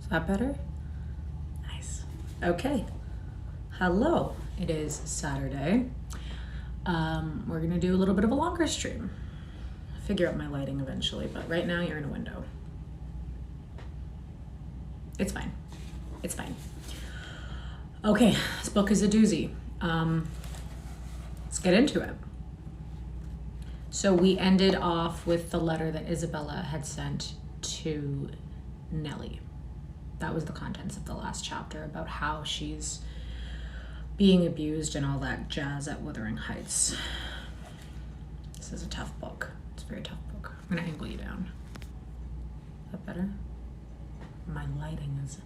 Is that better? Nice. Okay. Hello. It is Saturday. We're going to do a little bit of a longer stream. I'll figure out my lighting eventually, but right now you're in a window. It's fine. It's fine. Okay, this book is a doozy. Let's get into it. So we ended off with the letter that Isabella had sent to Nellie. That was the contents of the last chapter about how she's being abused and all that jazz at Wuthering Heights. This is a tough book. It's a very tough book. I'm gonna angle you down. Is that better? My lighting is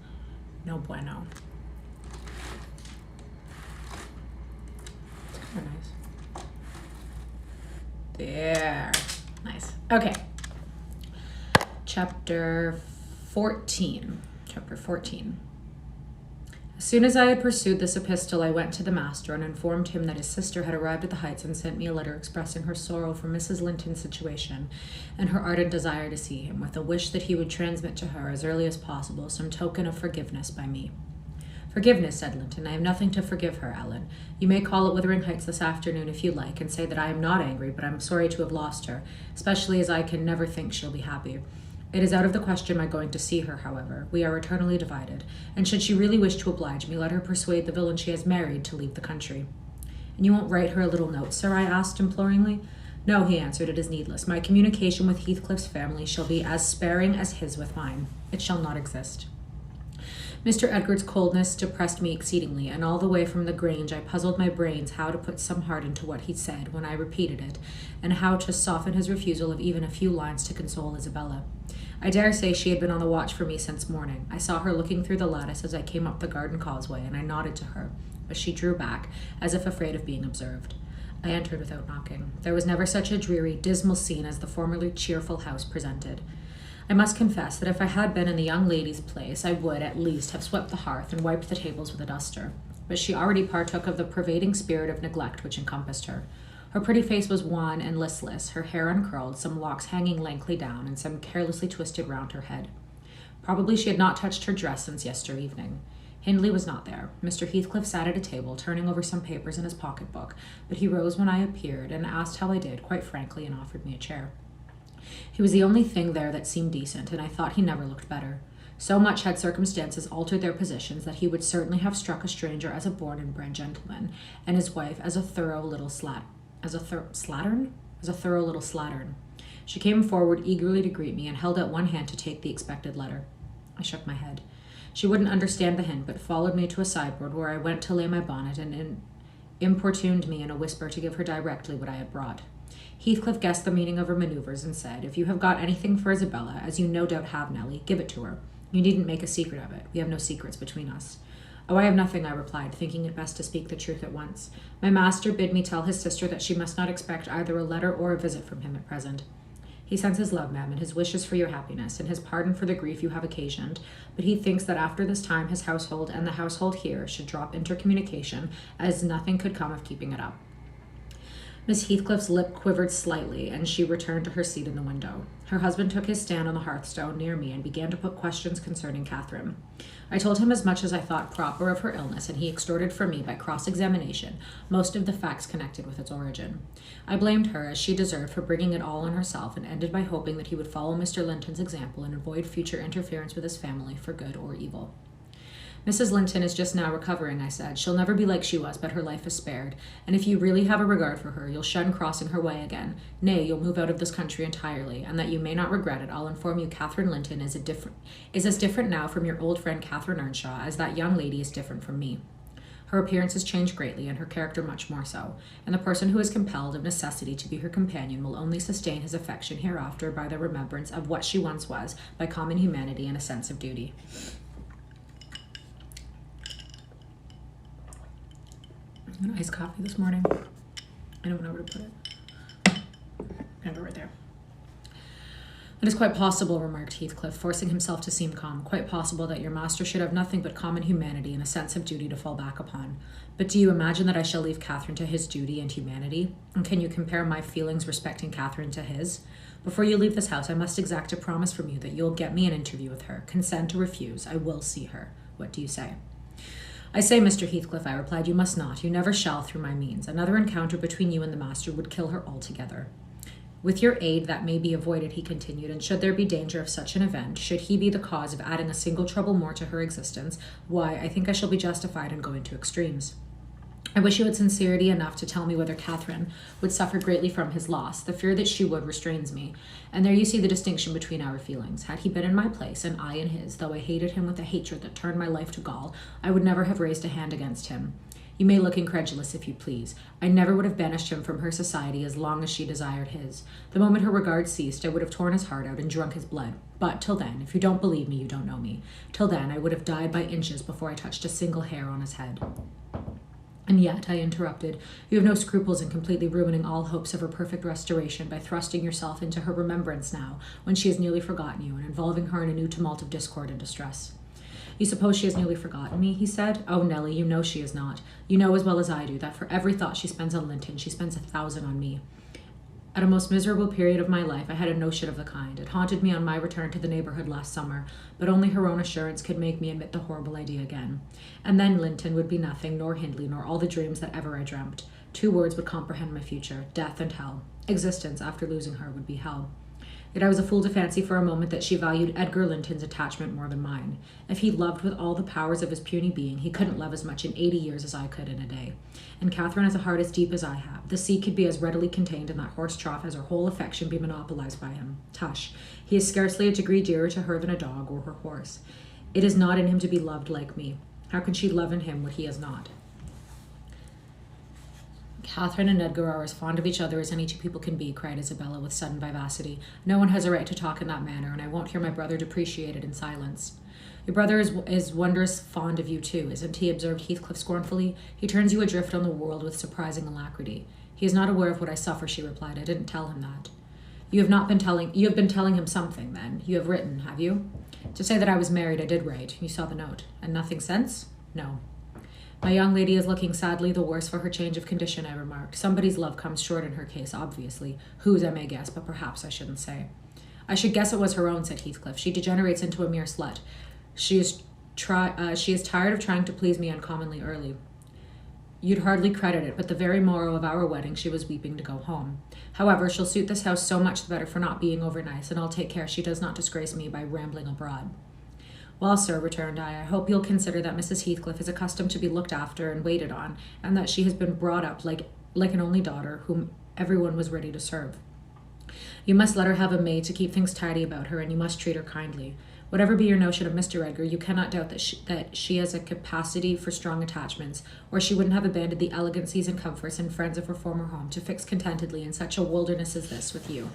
no bueno. It's kind of nice. There. Nice. Okay. Chapter 14. As soon as I had pursued this epistle, I went to the master and informed him that his sister had arrived at the Heights and sent me a letter expressing her sorrow for Mrs. Linton's situation and her ardent desire to see him, with a wish that he would transmit to her as early as possible some token of forgiveness by me. Forgiveness, said Linton. I have nothing to forgive her, Ellen. You may call at Wuthering Heights this afternoon if you like, and say that I am not angry, but I am sorry to have lost her, especially as I can never think she'll be happy. It is out of the question my going to see her, however. We are eternally divided, and should she really wish to oblige me, let her persuade the villain she has married to leave the country. And you won't write her a little note, sir? I asked imploringly. No, he answered, it is needless. My communication with Heathcliff's family shall be as sparing as his with mine. It shall not exist. Mr. Edgar's coldness depressed me exceedingly, and all the way from the Grange I puzzled my brains how to put some heart into what he said when I repeated it, and how to soften his refusal of even a few lines to console Isabella. I dare say she had been on the watch for me since morning. I saw her looking through the lattice as I came up the garden causeway, and I nodded to her, but she drew back, as if afraid of being observed. I entered without knocking. There was never such a dreary, dismal scene as the formerly cheerful house presented. I must confess that if I had been in the young lady's place, I would, at least, have swept the hearth and wiped the tables with a duster. But she already partook of the pervading spirit of neglect which encompassed her. Her pretty face was wan and listless, her hair uncurled, some locks hanging lankly down, and some carelessly twisted round her head. Probably she had not touched her dress since yester evening. Hindley was not there. Mr. Heathcliff sat at a table, turning over some papers in his pocket-book, but he rose when I appeared, and asked how I did, quite frankly, and offered me a chair. He was the only thing there that seemed decent, and I thought he never looked better. So much had circumstances altered their positions that he would certainly have struck a stranger as a born and bred gentleman, and his wife as a thorough little slattern. She came forward eagerly to greet me and held out one hand to take the expected letter. I shook my head. She wouldn't understand the hint, but followed me to a sideboard where I went to lay my bonnet and importuned me in a whisper to give her directly what I had brought. Heathcliff guessed the meaning of her maneuvers and said, If you have got anything for Isabella, as you no doubt have, Nellie, give it to her. You needn't make a secret of it. We have no secrets between us. Oh, I have nothing, I replied, thinking it best to speak the truth at once. My master bid me tell his sister that she must not expect either a letter or a visit from him at present. He sends his love, ma'am, and his wishes for your happiness, and his pardon for the grief you have occasioned, but he thinks that after this time his household and the household here should drop intercommunication, as nothing could come of keeping it up. Miss Heathcliff's lip quivered slightly, and she returned to her seat in the window. Her husband took his stand on the hearthstone near me and began to put questions concerning Catherine. I told him as much as I thought proper of her illness, and he extorted from me by cross-examination most of the facts connected with its origin. I blamed her, as she deserved, for bringing it all on herself, and ended by hoping that he would follow Mr. Linton's example and avoid future interference with his family for good or evil. Mrs. Linton is just now recovering, I said. She'll never be like she was, but her life is spared. And if you really have a regard for her, you'll shun crossing her way again. Nay, you'll move out of this country entirely, and that you may not regret it, I'll inform you Catherine Linton is as different now from your old friend Catherine Earnshaw as that young lady is different from me. Her appearance has changed greatly, and her character much more so, and the person who is compelled of necessity to be her companion will only sustain his affection hereafter by the remembrance of what she once was, by common humanity and a sense of duty. An iced coffee this morning. I don't know where to put it. I have it right there. It is quite possible, remarked Heathcliff, forcing himself to seem calm, quite possible that your master should have nothing but common humanity and a sense of duty to fall back upon. But do you imagine that I shall leave Catherine to his duty and humanity? And can you compare my feelings respecting Catherine to his? Before you leave this house, I must exact a promise from you that you'll get me an interview with her. Consent or refuse, I will see her. What do you say?" "I say, Mr. Heathcliff," I replied, "you must not. You never shall through my means. Another encounter between you and the master would kill her altogether." "With your aid, that may be avoided," he continued, "and should there be danger of such an event, should he be the cause of adding a single trouble more to her existence, why, I think I shall be justified in going to extremes. I wish you had sincerity enough to tell me whether Catherine would suffer greatly from his loss. The fear that she would restrains me. And there you see the distinction between our feelings. Had he been in my place, and I in his, though I hated him with a hatred that turned my life to gall, I would never have raised a hand against him. You may look incredulous if you please. I never would have banished him from her society as long as she desired his. The moment her regard ceased, I would have torn his heart out and drunk his blood. But till then, if you don't believe me, you don't know me. Till then, I would have died by inches before I touched a single hair on his head." "And yet," I interrupted, "you have no scruples in completely ruining all hopes of her perfect restoration by thrusting yourself into her remembrance now, when she has nearly forgotten you, and involving her in a new tumult of discord and distress." "You suppose she has nearly forgotten me?" he said. "Oh, Nellie, you know she is not. You know as well as I do that for every thought she spends on Linton, she spends 1,000 on me. At a most miserable period of my life, I had a notion of the kind. It haunted me on my return to the neighborhood last summer, but only her own assurance could make me admit the horrible idea again. And then Linton would be nothing, nor Hindley, nor all the dreams that ever I dreamt. 2 words would comprehend my future: death and hell. Existence, after losing her, would be hell. Yet I was a fool to fancy for a moment that she valued Edgar Linton's attachment more than mine. If he loved with all the powers of his puny being, he couldn't love as much in 80 years as I could in a day. And Catherine has a heart as deep as I have. The sea could be as readily contained in that horse trough as her whole affection be monopolized by him. Tush, he is scarcely a degree dearer to her than a dog or her horse. It is not in him to be loved like me. How can she love in him what he is not?" "Catherine and Edgar are as fond of each other as any 2 people can be," cried Isabella with sudden vivacity. "No one has a right to talk in that manner, and I won't hear my brother depreciated in silence." "Your brother is wondrous fond of you too, isn't he?" observed Heathcliff scornfully. "He turns you adrift on the world with surprising alacrity." "He is not aware of what I suffer," she replied. "I didn't tell him that." You have been telling him something, then. You have written, have you?" "To say that I was married, I did write. You saw the note." "And nothing since?" "No." "My young lady is looking sadly the worse for her change of condition," I remarked. "Somebody's love comes short in her case, obviously. Whose, I may guess, but perhaps I shouldn't say." "I should guess it was her own," said Heathcliff. "She degenerates into a mere slut. She is tired of trying to please me uncommonly early. You'd hardly credit it, but the very morrow of our wedding she was weeping to go home. However, she'll suit this house so much the better for not being over nice, and I'll take care she does not disgrace me by rambling abroad." "Well, sir," returned I hope you'll consider that Mrs. Heathcliff is accustomed to be looked after and waited on, and that she has been brought up like an only daughter whom everyone was ready to serve. You must let her have a maid to keep things tidy about her, and you must treat her kindly. Whatever be your notion of Mr. Edgar, you cannot doubt that she has a capacity for strong attachments, or she wouldn't have abandoned the elegancies and comforts and friends of her former home to fix contentedly in such a wilderness as this with you."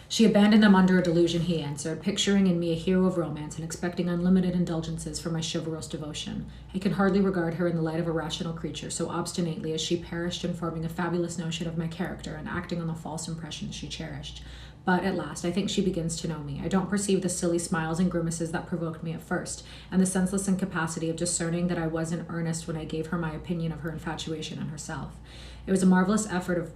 "She abandoned them under a delusion," he answered, "picturing in me a hero of romance and expecting unlimited indulgences for my chivalrous devotion. I can hardly regard her in the light of a rational creature, so obstinately as she perished in forming a fabulous notion of my character and acting on the false impressions she cherished. But at last I think she begins to know me. I don't perceive the silly smiles and grimaces that provoked me at first, and the senseless incapacity of discerning that I was in earnest when I gave her my opinion of her infatuation and herself. It was a marvelous effort of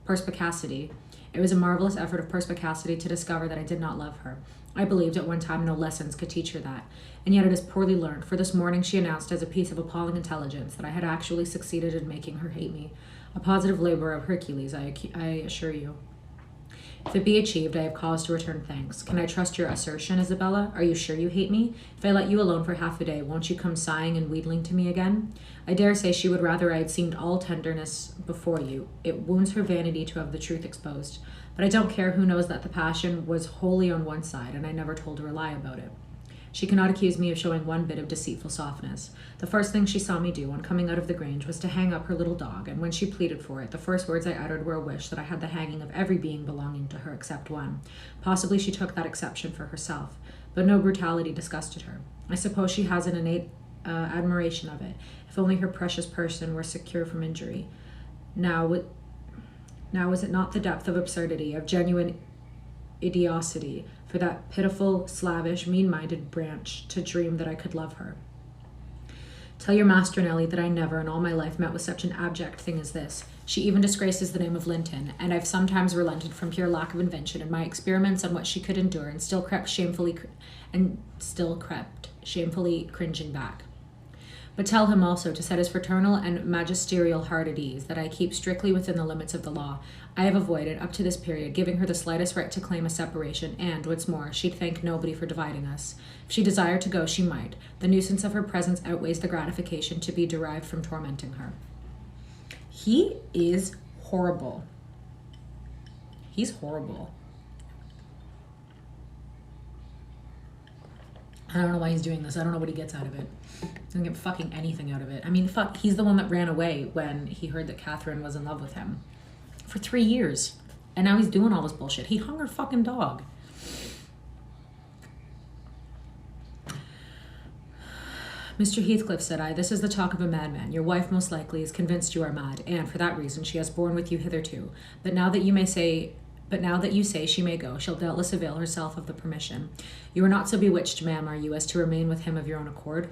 perspicacity. It was a marvelous effort of perspicacity to discover that I did not love her. I believed at one time no lessons could teach her that, and yet it is poorly learned, for this morning she announced as a piece of appalling intelligence that I had actually succeeded in making her hate me. A positive labor of Hercules, I assure you. If it be achieved, I have cause to return thanks. Can I trust your assertion, Isabella? Are you sure you hate me? If I let you alone for half a day, won't you come sighing and wheedling to me again? I dare say she would rather I had seemed all tenderness before you. It wounds her vanity to have the truth exposed. But I don't care who knows that the passion was wholly on one side, and I never told her a lie about it. She cannot accuse me of showing one bit of deceitful softness. The first thing she saw me do on coming out of the Grange was to hang up her little dog, and when she pleaded for it, the first words I uttered were a wish that I had the hanging of every being belonging to her except one. Possibly she took that exception for herself, but no brutality disgusted her. I suppose she has an innate admiration of it, if only her precious person were secure from injury. Now is it not the depth of absurdity, of genuine idiocy, for that pitiful, slavish, mean-minded branch to dream that I could love her? Tell your master, Nellie, that I never in all my life met with such an abject thing as this. She even disgraces the name of Linton, and I've sometimes relented from pure lack of invention in my experiments on what she could endure, and still crept shamefully cringing back. But tell him also to set his fraternal and magisterial heart at ease, that I keep strictly within the limits of the law. I have avoided, up to this period, giving her the slightest right to claim a separation, and, what's more, she'd thank nobody for dividing us. If she desired to go, she might. The nuisance of her presence outweighs the gratification to be derived from tormenting her. He is horrible. He's horrible. I don't know why he's doing this. I don't know what he gets out of it. He doesn't get fucking anything out of it. I mean, fuck, he's the one that ran away when he heard that Catherine was in love with him. For 3 years. And now he's doing all this bullshit. He hung her fucking dog. Mr. Heathcliff, said I, this is the talk of a madman. Your wife most likely is convinced you are mad, and for that reason she has borne with you hitherto. But now that you say she may go, she'll doubtless avail herself of the permission. You are not so bewitched, ma'am, are you, as to remain with him of your own accord?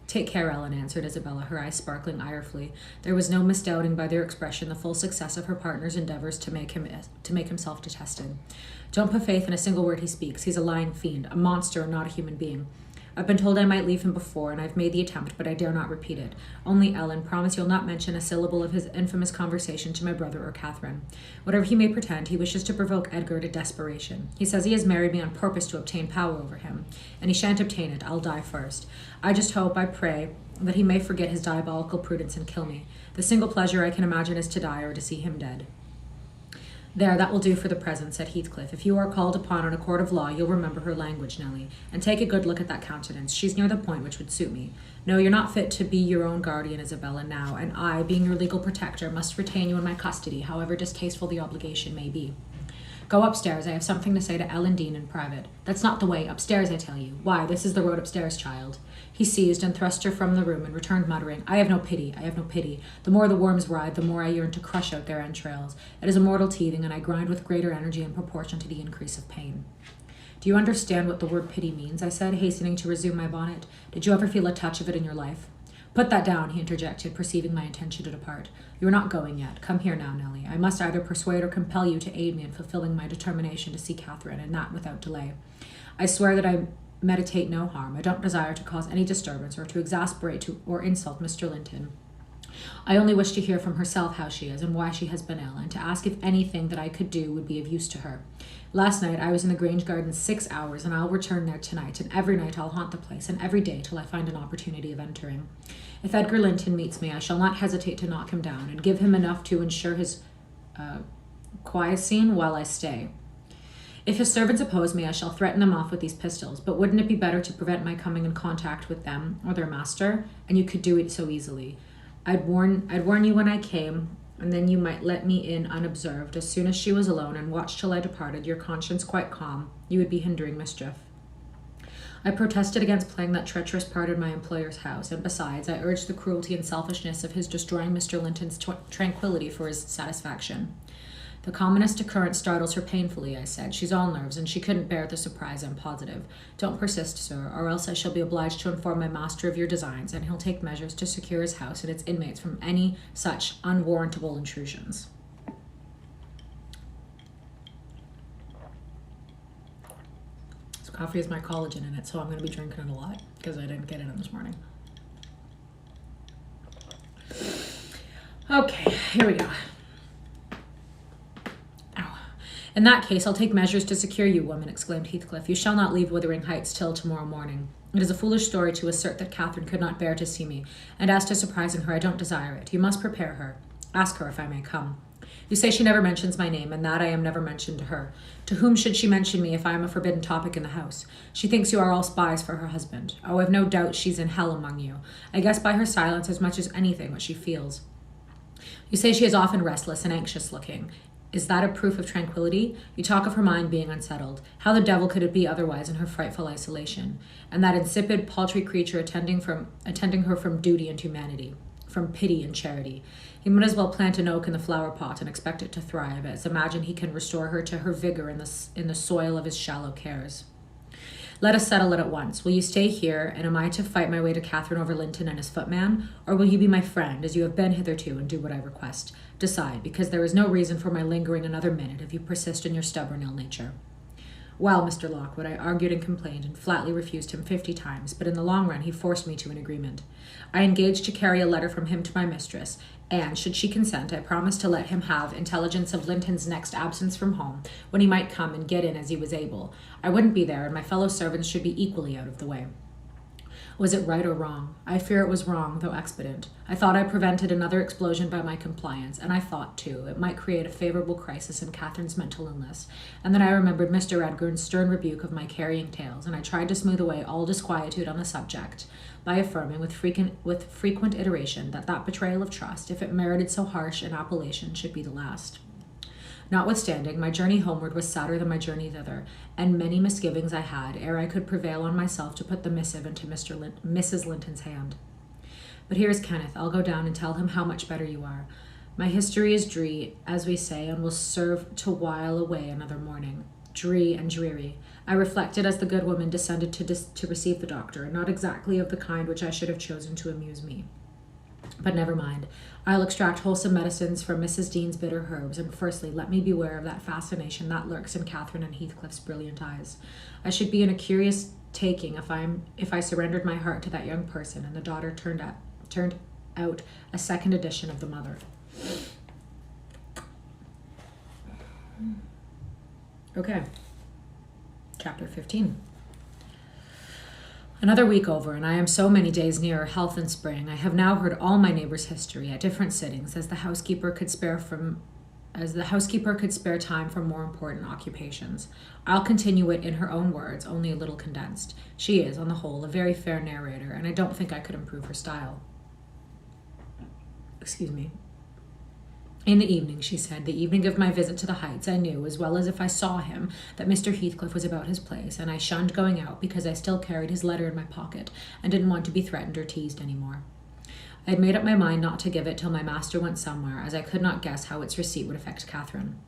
Take care, Ellen, answered Isabella, her eyes sparkling irefully. There was no misdoubting by their expression the full success of her partner's endeavors to make himself detested. Don't put faith in a single word he speaks. He's a lying fiend, a monster and not a human being. I've been told I might leave him before, and I've made the attempt, but I dare not repeat it. Only, Ellen, promise you'll not mention a syllable of his infamous conversation to my brother or Catherine. Whatever he may pretend, he wishes to provoke Edgar to desperation. He says he has married me on purpose to obtain power over him, and he shan't obtain it. I'll die first. I just hope, I pray, that he may forget his diabolical prudence and kill me. The single pleasure I can imagine is to die or to see him dead. There, that will do for the present, said Heathcliff. If you are called upon in a court of law, you'll remember her language, Nellie, and take a good look at that countenance. She's near the point which would suit me. No, you're not fit to be your own guardian, Isabella, now, and I, being your legal protector, must retain you in my custody, however distasteful the obligation may be. Go upstairs. I have something to say to Ellen Dean in private. That's not the way. Upstairs, I tell you. Why, this is the road upstairs, child. He seized and thrust her from the room and returned muttering, I have no pity, I have no pity. The more the worms writhe, the more I yearn to crush out their entrails. It is a mortal teething, and I grind with greater energy in proportion to the increase of pain. Do you understand what the word pity means? I said, hastening to resume my bonnet. Did you ever feel a touch of it in your life? Put that down, he interjected, perceiving my intention to depart. You are not going yet. Come here now, Nellie. I must either persuade or compel you to aid me in fulfilling my determination to see Catherine, and that without delay. I swear that I meditate no harm. I don't desire to cause any disturbance or to exasperate or insult Mr. Linton. I only wish to hear from herself how she is and why she has been ill, and to ask if anything that I could do would be of use to her. Last night I was in the Grange Garden 6 hours, and I'll return there tonight, and every night I'll haunt the place, and every day till I find an opportunity of entering. If Edgar Linton meets me, I shall not hesitate to knock him down, and give him enough to ensure his quiescence while I stay. If his servants oppose me, I shall threaten them off with these pistols, but wouldn't it be better to prevent my coming in contact with them or their master? And you could do it so easily. I'd warn you when I came, and then you might let me in unobserved. As soon as she was alone, and watch till I departed, your conscience quite calm, you would be hindering mischief. I protested against playing that treacherous part in my employer's house, and besides, I urged the cruelty and selfishness of his destroying Mr. Linton's tranquility for his satisfaction. The commonest occurrence startles her painfully, I said. She's all nerves, and she couldn't bear the surprise, I'm positive. Don't persist, sir, or else I shall be obliged to inform my master of your designs, and he'll take measures to secure his house and its inmates from any such unwarrantable intrusions. This coffee has my collagen in it, so I'm going to be drinking it a lot, because I didn't get it in this morning. Okay, here we go. In that case, I'll take measures to secure you, woman, exclaimed Heathcliff. You shall not leave Wuthering Heights till tomorrow morning. It is a foolish story to assert that Catherine could not bear to see me, and as to surprising her, I don't desire it. You must prepare her. Ask her if I may come. You say she never mentions my name, and that I am never mentioned to her. To whom should she mention me if I am a forbidden topic in the house? She thinks you are all spies for her husband. Oh, I've no doubt she's in hell among you. I guess by her silence as much as anything what she feels. You say she is often restless and anxious looking. Is that a proof of tranquility? You talk of her mind being unsettled. How the devil could it be otherwise in her frightful isolation? And that insipid, paltry creature attending her from duty and humanity, from pity and charity. He might as well plant an oak in the flower pot and expect it to thrive, as imagine he can restore her to her vigor in the soil of his shallow cares. Let us settle it at once. Will you stay here, and am I to fight my way to Catherine over Linton and his footman? Or will you be my friend, as you have been hitherto, and do what I request? Decide, because there is no reason for my lingering another minute if you persist in your stubborn ill nature. Well, Mr. Lockwood, I argued and complained and flatly refused him 50 times, but in the long run he forced me to an agreement. I engaged to carry a letter from him to my mistress, and, should she consent, I promised to let him have intelligence of Linton's next absence from home, when he might come and get in as he was able. I wouldn't be there, and my fellow servants should be equally out of the way. Was it right or wrong? I fear it was wrong, though expedient. I thought I prevented another explosion by my compliance, and I thought, too, it might create a favorable crisis in Catherine's mental illness. And then I remembered Mr. Edgar's stern rebuke of my carrying tales, and I tried to smooth away all disquietude on the subject by affirming with frequent iteration that betrayal of trust, if it merited so harsh an appellation, should be the last. Notwithstanding, my journey homeward was sadder than my journey thither, and many misgivings I had ere I could prevail on myself to put the missive into Mrs. Linton's hand. But here is Kenneth. I'll go down and tell him how much better you are. My history is dree, as we say, and will serve to while away another morning. Dree and dreary. I reflected as the good woman descended to receive the doctor, and not exactly of the kind which I should have chosen to amuse me. But never mind. I'll extract wholesome medicines from Mrs. Dean's bitter herbs, and firstly, let me beware of that fascination that lurks in Catherine and Heathcliff's brilliant eyes. I should be in a curious taking if I surrendered my heart to that young person, and the daughter turned out a second edition of the mother. Okay. Chapter 15. Another week over, and I am so many days nearer health and spring. I have now heard all my neighbors' history at different sittings, as the housekeeper could spare time from more important occupations. I'll continue it in her own words, only a little condensed. She is, on the whole, a very fair narrator, and I don't think I could improve her style. Excuse me. In the evening, she said, the evening of my visit to the Heights, I knew, as well as if I saw him, that Mr. Heathcliff was about his place, and I shunned going out because I still carried his letter in my pocket and didn't want to be threatened or teased any more. I had made up my mind not to give it till my master went somewhere, as I could not guess how its receipt would affect Catherine.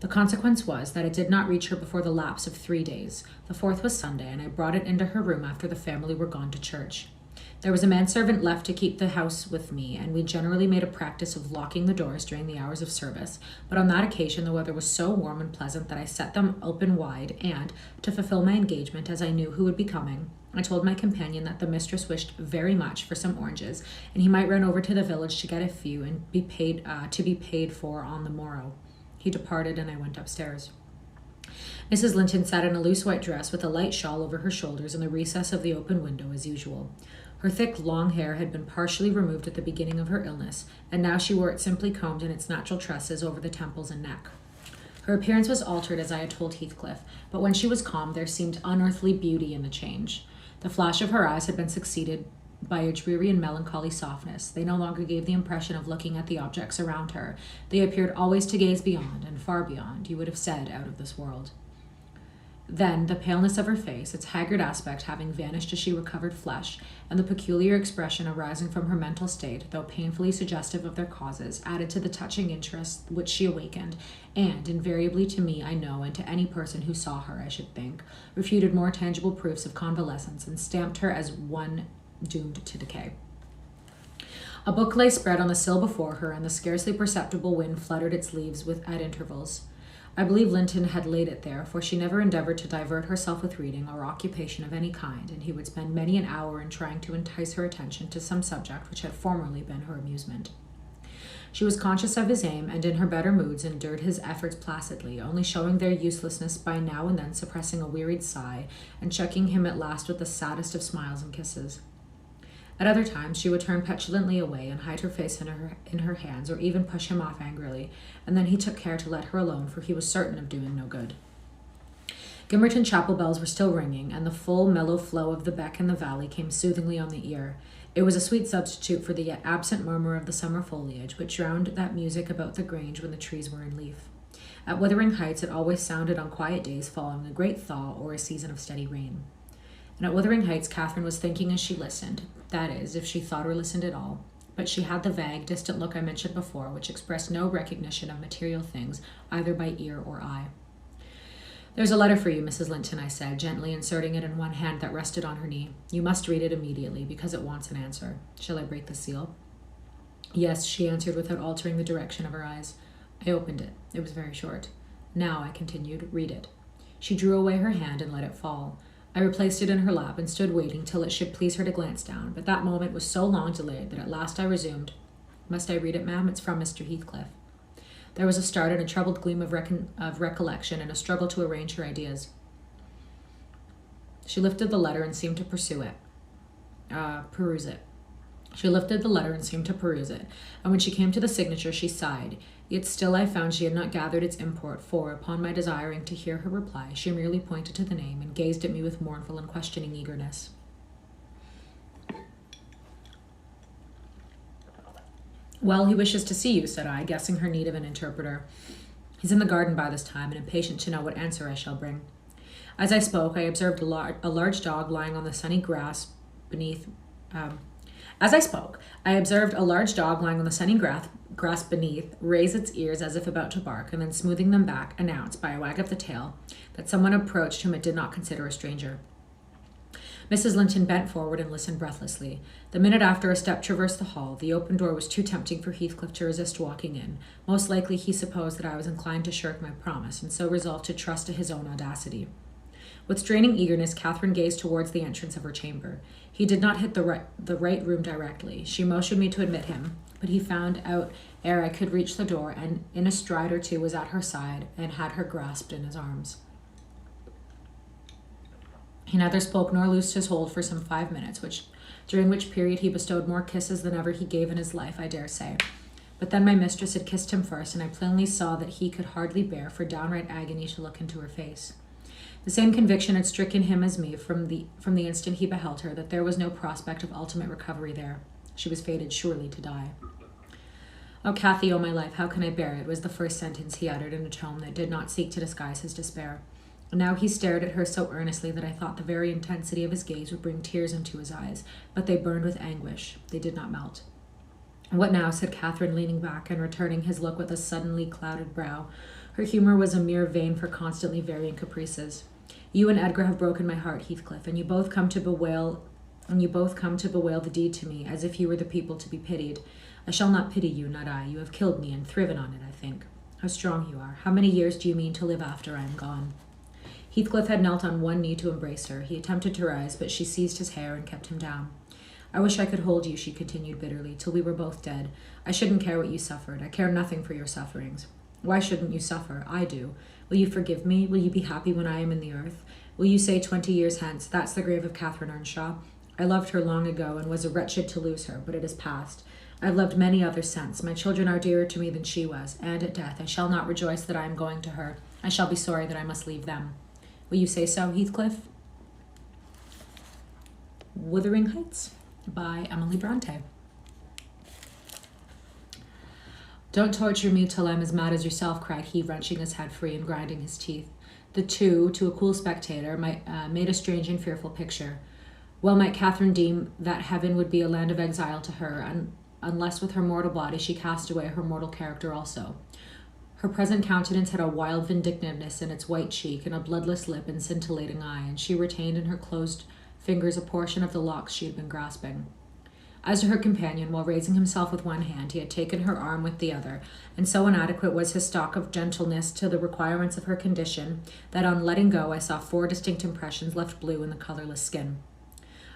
The consequence was that it did not reach her before the lapse of 3 days. The 4th was Sunday, and I brought it into her room after the family were gone to church. There was a manservant left to keep the house with me, and we generally made a practice of locking the doors during the hours of service, but on that occasion the weather was so warm and pleasant that I set them open wide, and, to fulfill my engagement, as I knew who would be coming, I told my companion that the mistress wished very much for some oranges, and he might run over to the village to get a few and be paid for on the morrow. He departed, and I went upstairs. Mrs. Linton sat in a loose white dress with a light shawl over her shoulders in the recess of the open window, as usual. Her thick, long hair had been partially removed at the beginning of her illness, and now she wore it simply combed in its natural tresses over the temples and neck. Her appearance was altered, as I had told Heathcliff, but when she was calm there seemed unearthly beauty in the change. The flash of her eyes had been succeeded by a dreary and melancholy softness. They no longer gave the impression of looking at the objects around her. They appeared always to gaze beyond, and far beyond, you would have said, out of this world. Then the paleness of her face, its haggard aspect having vanished as she recovered flesh, and the peculiar expression arising from her mental state, though painfully suggestive of their causes, added to the touching interest which she awakened, and, invariably to me, I know, and to any person who saw her, I should think, refuted more tangible proofs of convalescence, and stamped her as one doomed to decay. A book lay spread on the sill before her, and the scarcely perceptible wind fluttered its leaves at intervals. I believe Linton had laid it there, for she never endeavored to divert herself with reading or occupation of any kind, and he would spend many an hour in trying to entice her attention to some subject which had formerly been her amusement. She was conscious of his aim, and in her better moods endured his efforts placidly, only showing their uselessness by now and then suppressing a wearied sigh, and checking him at last with the saddest of smiles and kisses. At other times she would turn petulantly away and hide her face in her hands, or even push him off angrily, and then he took care to let her alone, for he was certain of doing no good. Gimmerton chapel bells were still ringing, and the full, mellow flow of the beck in the valley came soothingly on the ear. It was a sweet substitute for the yet absent murmur of the summer foliage, which drowned that music about the grange when the trees were in leaf. At Wuthering Heights it always sounded on quiet days following a great thaw or a season of steady rain. And at Wuthering Heights, Catherine was thinking as she listened, that is, if she thought or listened at all, but she had the vague, distant look I mentioned before, which expressed no recognition of material things, either by ear or eye. There's a letter for you, Mrs. Linton, I said, gently inserting it in one hand that rested on her knee. You must read it immediately, because it wants an answer. Shall I break the seal? Yes, she answered without altering the direction of her eyes. I opened it. It was very short. Now, I continued, read it. She drew away her hand and let it fall. I replaced it in her lap and stood waiting till it should please her to glance down, but that moment was so long delayed that at last I resumed. Must I read it, ma'am? It's from Mr. Heathcliff. There was a start and a troubled gleam of recollection and a struggle to arrange her ideas. She lifted the letter and seemed to peruse it. She lifted the letter and seemed to peruse it, and when she came to the signature, she sighed. Yet still I found she had not gathered its import, for, upon my desiring to hear her reply, she merely pointed to the name and gazed at me with mournful and questioning eagerness. Well, he wishes to see you, said I, guessing her need of an interpreter. He's in the garden by this time, and impatient to know what answer I shall bring. As I spoke, I observed a large dog lying on the sunny grass beneath... grass beneath, raise its ears as if about to bark, and then smoothing them back, announce, by a wag of the tail, that someone approached whom it did not consider a stranger. Mrs. Linton bent forward and listened breathlessly. The minute after a step traversed the hall, the open door was too tempting for Heathcliff to resist walking in. Most likely he supposed that I was inclined to shirk my promise, and so resolved to trust to his own audacity. With straining eagerness, Catherine gazed towards the entrance of her chamber. He did not hit the right room directly. She motioned me to admit him, but he found out ere I could reach the door, and in a stride or two was at her side and had her grasped in his arms. He neither spoke nor loosed his hold for some 5 minutes, during which period he bestowed more kisses than ever he gave in his life, I dare say. But then my mistress had kissed him first, and I plainly saw that he could hardly bear for downright agony to look into her face. The same conviction had stricken him as me from the instant he beheld her, that there was no prospect of ultimate recovery there. She was fated surely to die. "Oh, Cathy, oh my life, how can I bear it?" was the first sentence he uttered in a tone that did not seek to disguise his despair. And now he stared at her so earnestly that I thought the very intensity of his gaze would bring tears into his eyes, but they burned with anguish. They did not melt. "What now?" said Catherine, leaning back and returning his look with a suddenly clouded brow. Her humor was a mere vein for constantly varying caprices. "You and Edgar have broken my heart, Heathcliff, and you both come to bewail the deed to me, as if you were the people to be pitied. I shall not pity you, not I. You have killed me and thriven on it, I think. How strong you are. How many years do you mean to live after I am gone?" Heathcliff had knelt on one knee to embrace her. He attempted to rise, but she seized his hair and kept him down. "I wish I could hold you," she continued bitterly, "till we were both dead. I shouldn't care what you suffered. I care nothing for your sufferings. Why shouldn't you suffer? I do. Will you forgive me? Will you be happy when I am in the earth? Will you say 20 years hence, 'That's the grave of Catherine Earnshaw'? I loved her long ago, and was wretched to lose her, but it is past. I have loved many others since. My children are dearer to me than she was, and at death I shall not rejoice that I am going to her. I shall be sorry that I must leave them. Will you say so, Heathcliff?" Wuthering Heights by Emily Bronte. "Don't torture me till I'm as mad as yourself," cried he, wrenching his head free and grinding his teeth. The two, to a cool spectator, made a strange and fearful picture. Well might Catherine deem that heaven would be a land of exile to her, unless with her mortal body she cast away her mortal character also. Her present countenance had a wild vindictiveness in its white cheek, and a bloodless lip and scintillating eye, and she retained in her closed fingers a portion of the locks she had been grasping. As to her companion, while raising himself with one hand, he had taken her arm with the other, and so inadequate was his stock of gentleness to the requirements of her condition, that on letting go I saw 4 distinct impressions left blue in the colourless skin.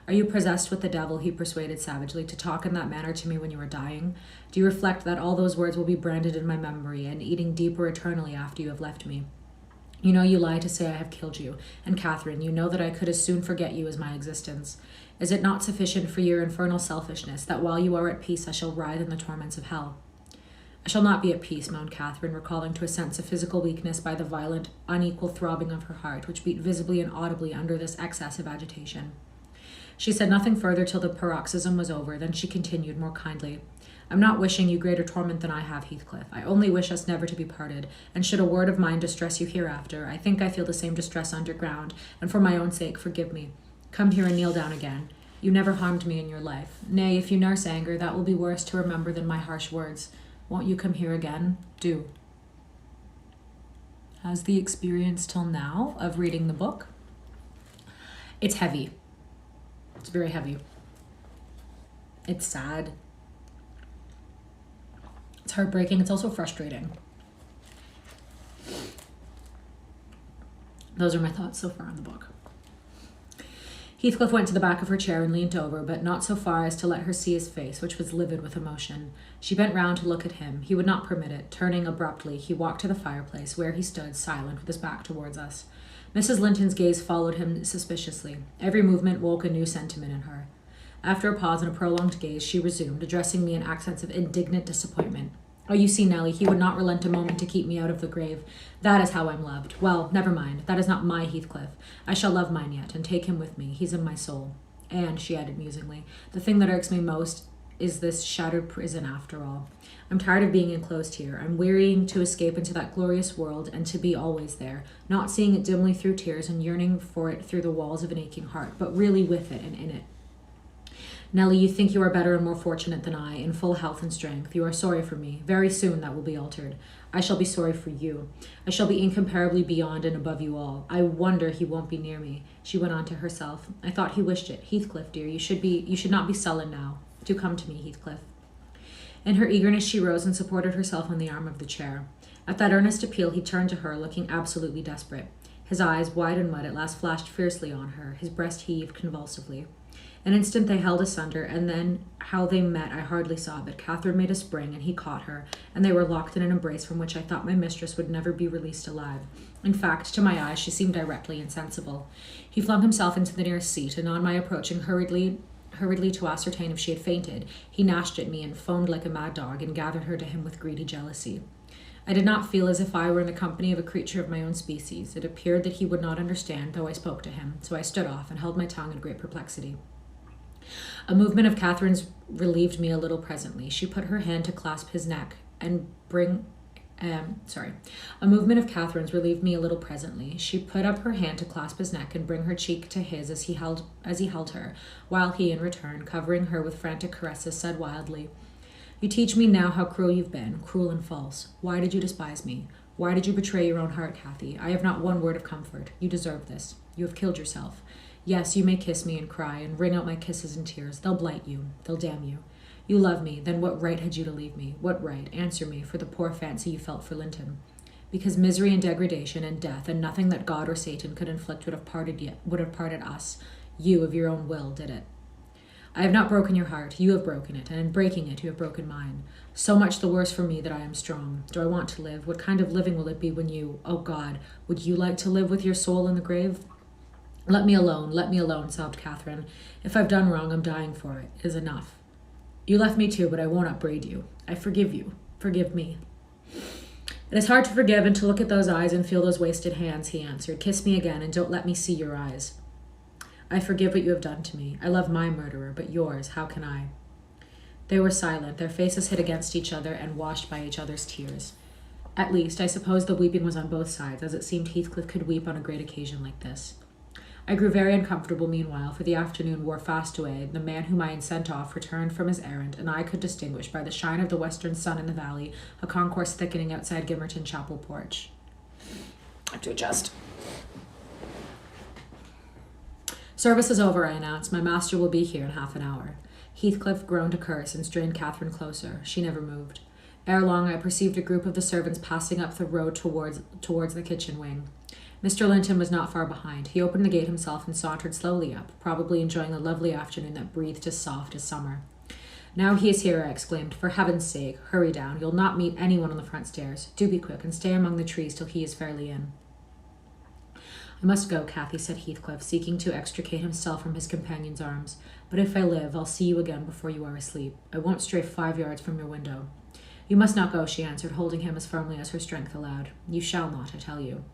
"Are you possessed with the devil," he persuaded savagely, "to talk in that manner to me when you are dying? Do you reflect that all those words will be branded in my memory, and eating deeper eternally after you have left me? You know you lie to say I have killed you, and Catherine, you know that I could as soon forget you as my existence. Is it not sufficient for your infernal selfishness that while you are at peace I shall writhe in the torments of hell?" "I shall not be at peace," moaned Catherine, recalling to a sense of physical weakness by the violent, unequal throbbing of her heart, which beat visibly and audibly under this excess of agitation. She said nothing further till the paroxysm was over, then she continued more kindly. "I'm not wishing you greater torment than I have, Heathcliff. I only wish us never to be parted, and should a word of mine distress you hereafter, I think I feel the same distress underground, and for my own sake forgive me. Come here and kneel down again. You never harmed me in your life. Nay, if you nurse anger, that will be worse to remember than my harsh words. Won't you come here again? Do." has the experience till now of reading the book. It's heavy. It's very heavy. It's sad. It's heartbreaking. It's also frustrating. Those are my thoughts so far on the book. Heathcliff went to the back of her chair and leaned over, but not so far as to let her see his face, which was livid with emotion. She bent round to look at him. He would not permit it. Turning abruptly, he walked to the fireplace, where he stood, silent, with his back towards us. Mrs. Linton's gaze followed him suspiciously. Every movement woke a new sentiment in her. After a pause and a prolonged gaze, she resumed, addressing me in accents of indignant disappointment. Oh, you see, Nellie, he would not relent a moment to keep me out of the grave. That is how I'm loved. Well, never mind. That is not my Heathcliff. I shall love mine yet, and take him with me. He's in my soul. And, she added musingly, the thing that irks me most is this shattered prison after all. I'm tired of being enclosed here. I'm wearying to escape into that glorious world and to be always there, not seeing it dimly through tears and yearning for it through the walls of an aching heart, but really with it and in it. Nellie, you think you are better and more fortunate than I, in full health and strength. You are sorry for me. Very soon that will be altered. I shall be sorry for you. I shall be incomparably beyond and above you all. I wonder he won't be near me, she went on to herself. I thought he wished it. Heathcliff, dear, you should not be sullen now. Do come to me, Heathcliff. In her eagerness, she rose and supported herself on the arm of the chair. At that earnest appeal, he turned to her, looking absolutely desperate. His eyes, wide and wet, at last flashed fiercely on her. His breast heaved convulsively. An instant they held asunder, and then how they met I hardly saw, but Catherine made a spring, and he caught her, and they were locked in an embrace from which I thought my mistress would never be released alive. In fact, to my eyes, she seemed directly insensible. He flung himself into the nearest seat, and on my approaching hurriedly to ascertain if she had fainted, he gnashed at me and foamed like a mad dog, and gathered her to him with greedy jealousy. I did not feel as if I were in the company of a creature of my own species. It appeared that he would not understand, though I spoke to him, so I stood off and held my tongue in great perplexity. A movement of Catherine's relieved me a little presently. She put her hand to clasp his neck and bring... A movement of Catherine's relieved me a little presently. She put up her hand to clasp his neck and bring her cheek to his as he held her, while he, in return, covering her with frantic caresses, said wildly, You teach me now how cruel you've been, cruel and false. Why did you despise me? Why did you betray your own heart, Cathy? I have not one word of comfort. You deserve this. You have killed yourself. Yes, you may kiss me and cry and wring out my kisses and tears. They'll blight you. They'll damn you. You love me, then what right had you to leave me? What right, answer me, for the poor fancy you felt for Linton? Because misery and degradation and death and nothing that God or Satan could inflict would have parted us. You, of your own will, did it. I have not broken your heart. You have broken it, and in breaking it, you have broken mine. So much the worse for me that I am strong. Do I want to live? What kind of living will it be when you, oh God, would you like to live with your soul in the grave? Let me alone, sobbed Catherine. If I've done wrong, I'm dying for it. It is enough. You left me too, but I won't upbraid you. I forgive you. Forgive me. It is hard to forgive and to look at those eyes and feel those wasted hands, he answered. Kiss me again and don't let me see your eyes. I forgive what you have done to me. I love my murderer, but yours, how can I? They were silent, their faces hid against each other and washed by each other's tears. At least, I suppose the weeping was on both sides, as it seemed Heathcliff could weep on a great occasion like this. I grew very uncomfortable meanwhile, for the afternoon wore fast away. The man whom I had sent off returned from his errand, and I could distinguish by the shine of the western sun in the valley a concourse thickening outside Gimmerton Chapel porch. I have to adjust. Service is over, I announced. My master will be here in half an hour. Heathcliff groaned a curse and strained Catherine closer. She never moved. Ere long, I perceived a group of the servants passing up the road towards the kitchen wing. Mr. Linton was not far behind. He opened the gate himself and sauntered slowly up, probably enjoying the lovely afternoon that breathed as soft as summer. Now he is here, I exclaimed. For heaven's sake, hurry down. You'll not meet anyone on the front stairs. Do be quick and stay among the trees till he is fairly in. I must go, Cathy, said Heathcliff, seeking to extricate himself from his companion's arms. But if I live, I'll see you again before you are asleep. I won't stray 5 yards from your window. You must not go, she answered, holding him as firmly as her strength allowed. You shall not, I tell you.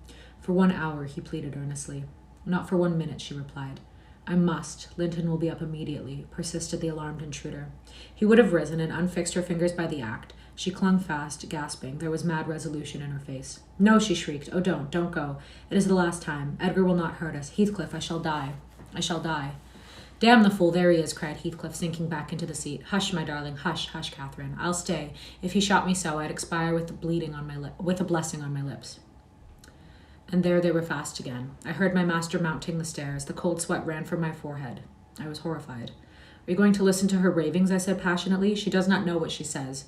For 1 hour, he pleaded earnestly. Not for 1 minute, she replied. I must. Linton will be up immediately, persisted the alarmed intruder. He would have risen and unfixed her fingers by the act. She clung fast, gasping. There was mad resolution in her face. No, she shrieked. Oh, don't go. It is the last time. Edgar will not hurt us. Heathcliff, I shall die. I shall die. Damn the fool, there he is, cried Heathcliff, sinking back into the seat. Hush, my darling, hush, hush, Catherine. I'll stay. If he shot me so, I'd expire with a blessing on my lips. And there they were fast again. I heard my master mounting the stairs. The cold sweat ran from my forehead. I was horrified. Are you going to listen to her ravings? I said passionately. She does not know what she says.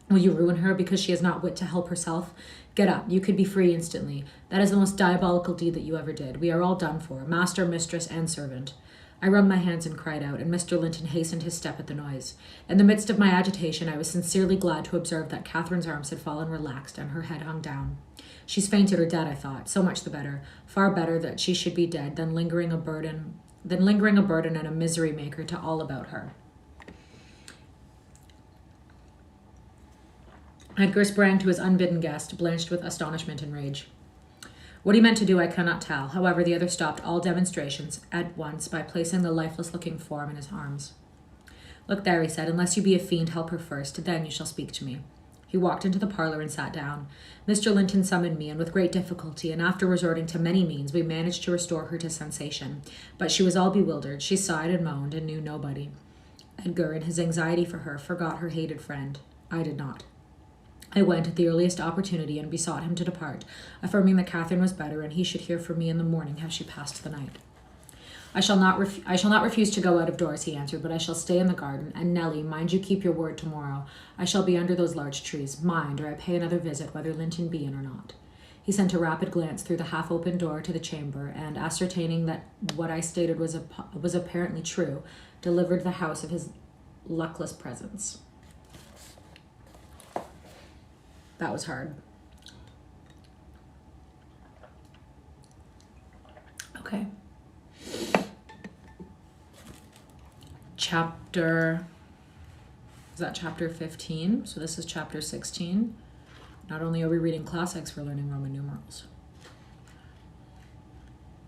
Will you ruin her because she has not wit to help herself? Get up. You could be free instantly. That is the most diabolical deed that you ever did. We are all done for, master, mistress, and servant. I wrung my hands and cried out, and Mr. Linton hastened his step at the noise. In the midst of my agitation, I was sincerely glad to observe that Catherine's arms had fallen relaxed and her head hung down. She's fainted or dead, I thought. So much the better. Far better that she should be dead than lingering a burden and a misery maker to all about her. Edgar sprang to his unbidden guest, blanched with astonishment and rage. What he meant to do I cannot tell. However, the other stopped all demonstrations at once by placing the lifeless-looking form in his arms. Look there, he said, unless you be a fiend, help her first. Then you shall speak to me. He walked into the parlor and sat down. Mr. Linton summoned me, and with great difficulty, and after resorting to many means, we managed to restore her to sensation. But she was all bewildered. She sighed and moaned and knew nobody. Edgar, in his anxiety for her, forgot her hated friend. I did not. I went at the earliest opportunity and besought him to depart, affirming that Catherine was better and he should hear from me in the morning how she passed the night. I shall not refuse to go out of doors, he answered, but I shall stay in the garden. And Nellie, mind you keep your word tomorrow. I shall be under those large trees. Mind, or I pay another visit, whether Linton be in or not. He sent a rapid glance through the half-open door to the chamber, and ascertaining that what I stated was apparently true, delivered the house of his luckless presence. That was hard. Okay. Is that chapter 15? So this is chapter 16. Not only are we reading classics, we're learning Roman numerals.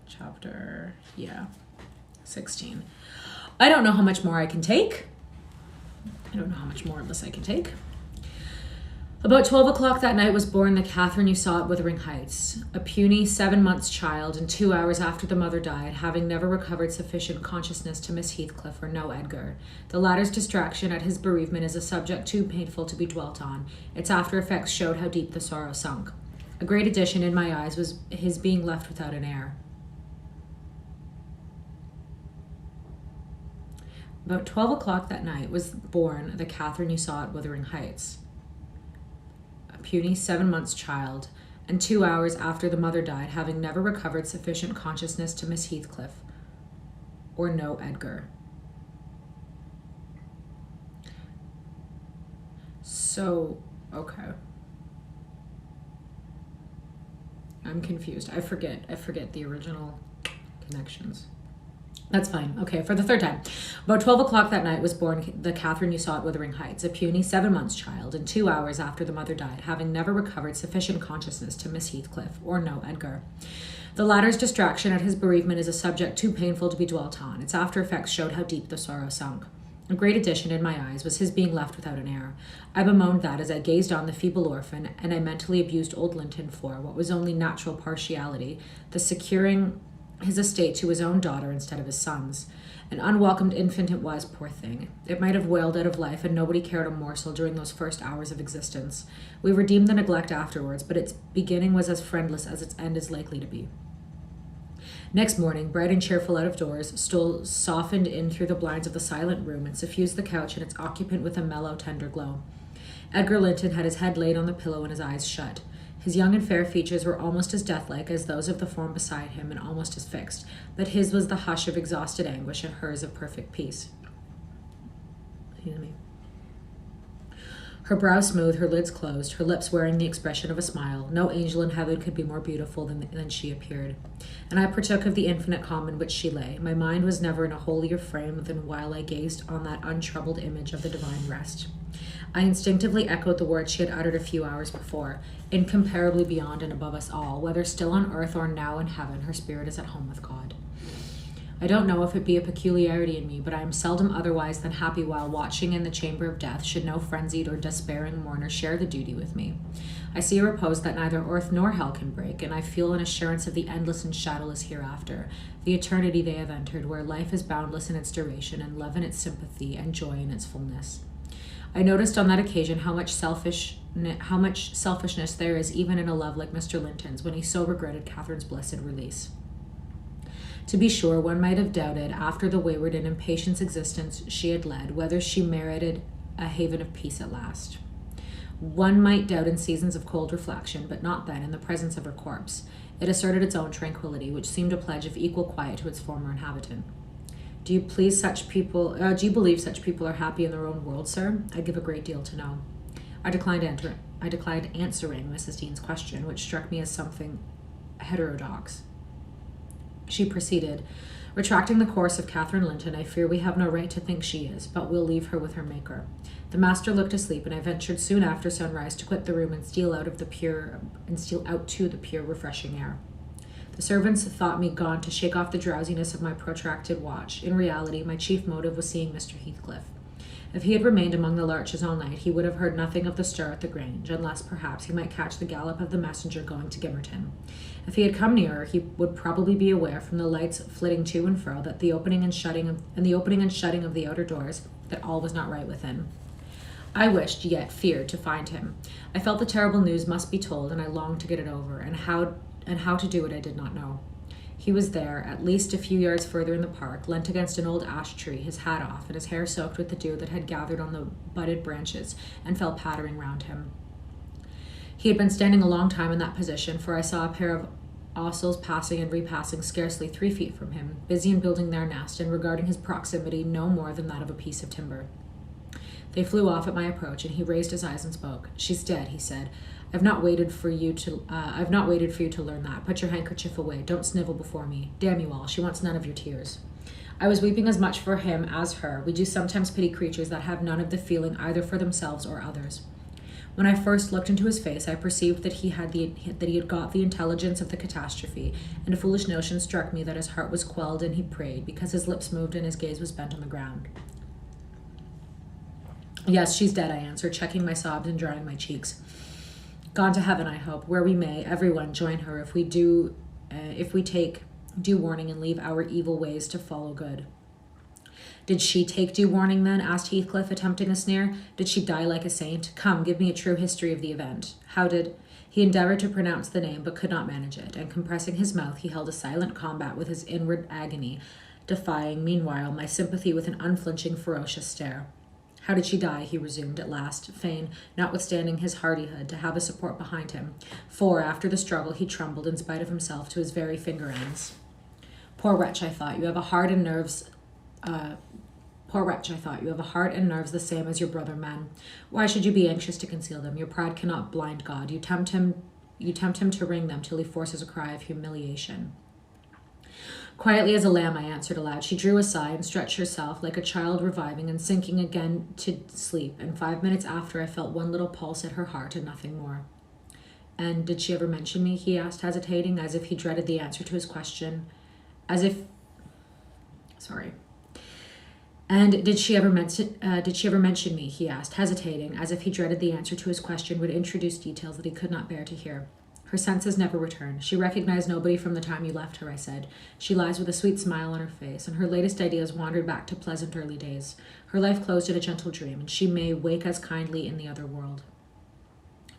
Chapter, 16. I don't know how much more I can take. I don't know how much more of this I can take. About 12 o'clock that night was born the Catherine you saw at Wuthering Heights, a puny 7 months child, and 2 hours after the mother died, having never recovered sufficient consciousness to miss Heathcliff or know Edgar. The latter's distraction at his bereavement is a subject too painful to be dwelt on. Its after effects showed how deep the sorrow sunk. A great addition in my eyes was his being left without an heir. About 12 o'clock that night was born the Catherine you saw at Wuthering Heights, puny 7 months child, and 2 hours after the mother died, having never recovered sufficient consciousness to miss Heathcliff or know Edgar. So, okay. I'm confused. I forget the original connections. That's fine. Okay, for the third time. About 12 o'clock that night was born the Catherine you saw at Wuthering Heights, a puny 7 months child, and 2 hours after the mother died, having never recovered sufficient consciousness to miss Heathcliff or know Edgar. The latter's distraction at his bereavement is a subject too painful to be dwelt on. Its after effects showed how deep the sorrow sunk. A great addition in my eyes was his being left without an heir. I bemoaned that as I gazed on the feeble orphan, and I mentally abused old Linton for what was only natural partiality, the securing his estate to his own daughter instead of his son's. An unwelcomed infant it was, poor thing. It might have wailed out of life, and nobody cared a morsel during those first hours of existence. We redeemed the neglect afterwards, but its beginning was as friendless as its end is likely to be. Next morning, bright and cheerful out of doors, Stoll softened in through the blinds of the silent room and suffused the couch and its occupant with a mellow, tender glow. Edgar Linton had his head laid on the pillow and his eyes shut. His young and fair features were almost as deathlike as those of the form beside him, and almost as fixed, but his was the hush of exhausted anguish and hers of perfect peace. Excuse me. Her brow smooth, her lids closed, her lips wearing the expression of a smile. No angel in heaven could be more beautiful than she appeared. And I partook of the infinite calm in which she lay. My mind was never in a holier frame than while I gazed on that untroubled image of the divine rest. I instinctively echoed the words she had uttered a few hours before. Incomparably beyond and above us all, whether still on earth or now in heaven, her spirit is at home with God. I don't know if it be a peculiarity in me, but I am seldom otherwise than happy while watching in the chamber of death, should no frenzied or despairing mourner share the duty with me. I see a repose that neither earth nor hell can break, and I feel an assurance of the endless and shadowless hereafter, the eternity they have entered, where life is boundless in its duration, and love in its sympathy, and joy in its fullness. I noticed on that occasion how much selfishness there is even in a love like Mr. Linton's, when he so regretted Catherine's blessed release. To be sure, one might have doubted, after the wayward and impatient existence she had led, whether she merited a haven of peace at last. One might doubt in seasons of cold reflection, but not then in the presence of her corpse. It asserted its own tranquillity, which seemed a pledge of equal quiet to its former inhabitant. Do you believe such people are happy in their own world, sir? I give a great deal to know. I declined answering Mrs. Dean's question, which struck me as something heterodox. She proceeded, retracting the course of Catherine Linton, I fear we have no right to think she is, but we'll leave her with her Maker. The master looked asleep, and I ventured soon after sunrise to quit the room and steal out to the pure, refreshing air. The servants thought me gone to shake off the drowsiness of my protracted watch. In reality, my chief motive was seeing Mr. Heathcliff. If he had remained among the larches all night, he would have heard nothing of the stir at the Grange, unless perhaps he might catch the gallop of the messenger going to Gimmerton. If he had come nearer, he would probably be aware from the lights flitting to and fro that the opening and shutting of the outer doors, that all was not right within. I wished, yet feared, to find him. I felt the terrible news must be told, and I longed to get it over, and how to do it I did not know. He was there, at least a few yards further in the park, leant against an old ash tree, his hat off, and his hair soaked with the dew that had gathered on the budded branches and fell pattering round him. He had been standing a long time in that position, for I saw a pair of osels passing and repassing scarcely 3 feet from him, busy in building their nest, and regarding his proximity no more than that of a piece of timber. They flew off at my approach, and he raised his eyes and spoke. "She's dead," he said. I've not waited for you to learn that. Put your handkerchief away. Don't snivel before me. Damn you all, she wants none of your tears." I was weeping as much for him as her. We do sometimes pity creatures that have none of the feeling either for themselves or others. When I first looked into his face, I perceived that he had got the intelligence of the catastrophe, and a foolish notion struck me that his heart was quelled and he prayed, because his lips moved and his gaze was bent on the ground. "Yes, she's dead," I answered, checking my sobs and drying my cheeks. "Gone to heaven, I hope, where we may, everyone, join her if we take due warning and leave our evil ways to follow good." "Did she take due warning, then?" asked Heathcliff, attempting a sneer. "Did she die like a saint? Come, give me a true history of the event. How did—" He endeavored to pronounce the name, but could not manage it, and compressing his mouth, he held a silent combat with his inward agony, defying, meanwhile, my sympathy with an unflinching, ferocious stare. "How did she die?" he resumed at last, fain, notwithstanding his hardihood, to have a support behind him, for, after the struggle, he trembled, in spite of himself, to his very finger ends. Poor wretch, I thought, you have a heart and nerves the same as your brother men. Why should you be anxious to conceal them? Your pride cannot blind God. You tempt him to wring them till he forces a cry of humiliation." Quietly as a lamb, I answered aloud. She drew a sigh and stretched herself like a child reviving and sinking again to sleep, and 5 minutes after I felt one little pulse at her heart and nothing more. "And did she ever mention me?" he asked, hesitating, as if he dreaded the answer to his question. "And did she ever mention me?" he asked, hesitating, as if he dreaded the answer to his question would introduce details that he could not bear to hear. "Her senses never returned. She recognized nobody from the time you left her," I said. "She lies with a sweet smile on her face, and her latest ideas wandered back to pleasant early days. Her life closed in a gentle dream, and she may wake as kindly in the other world."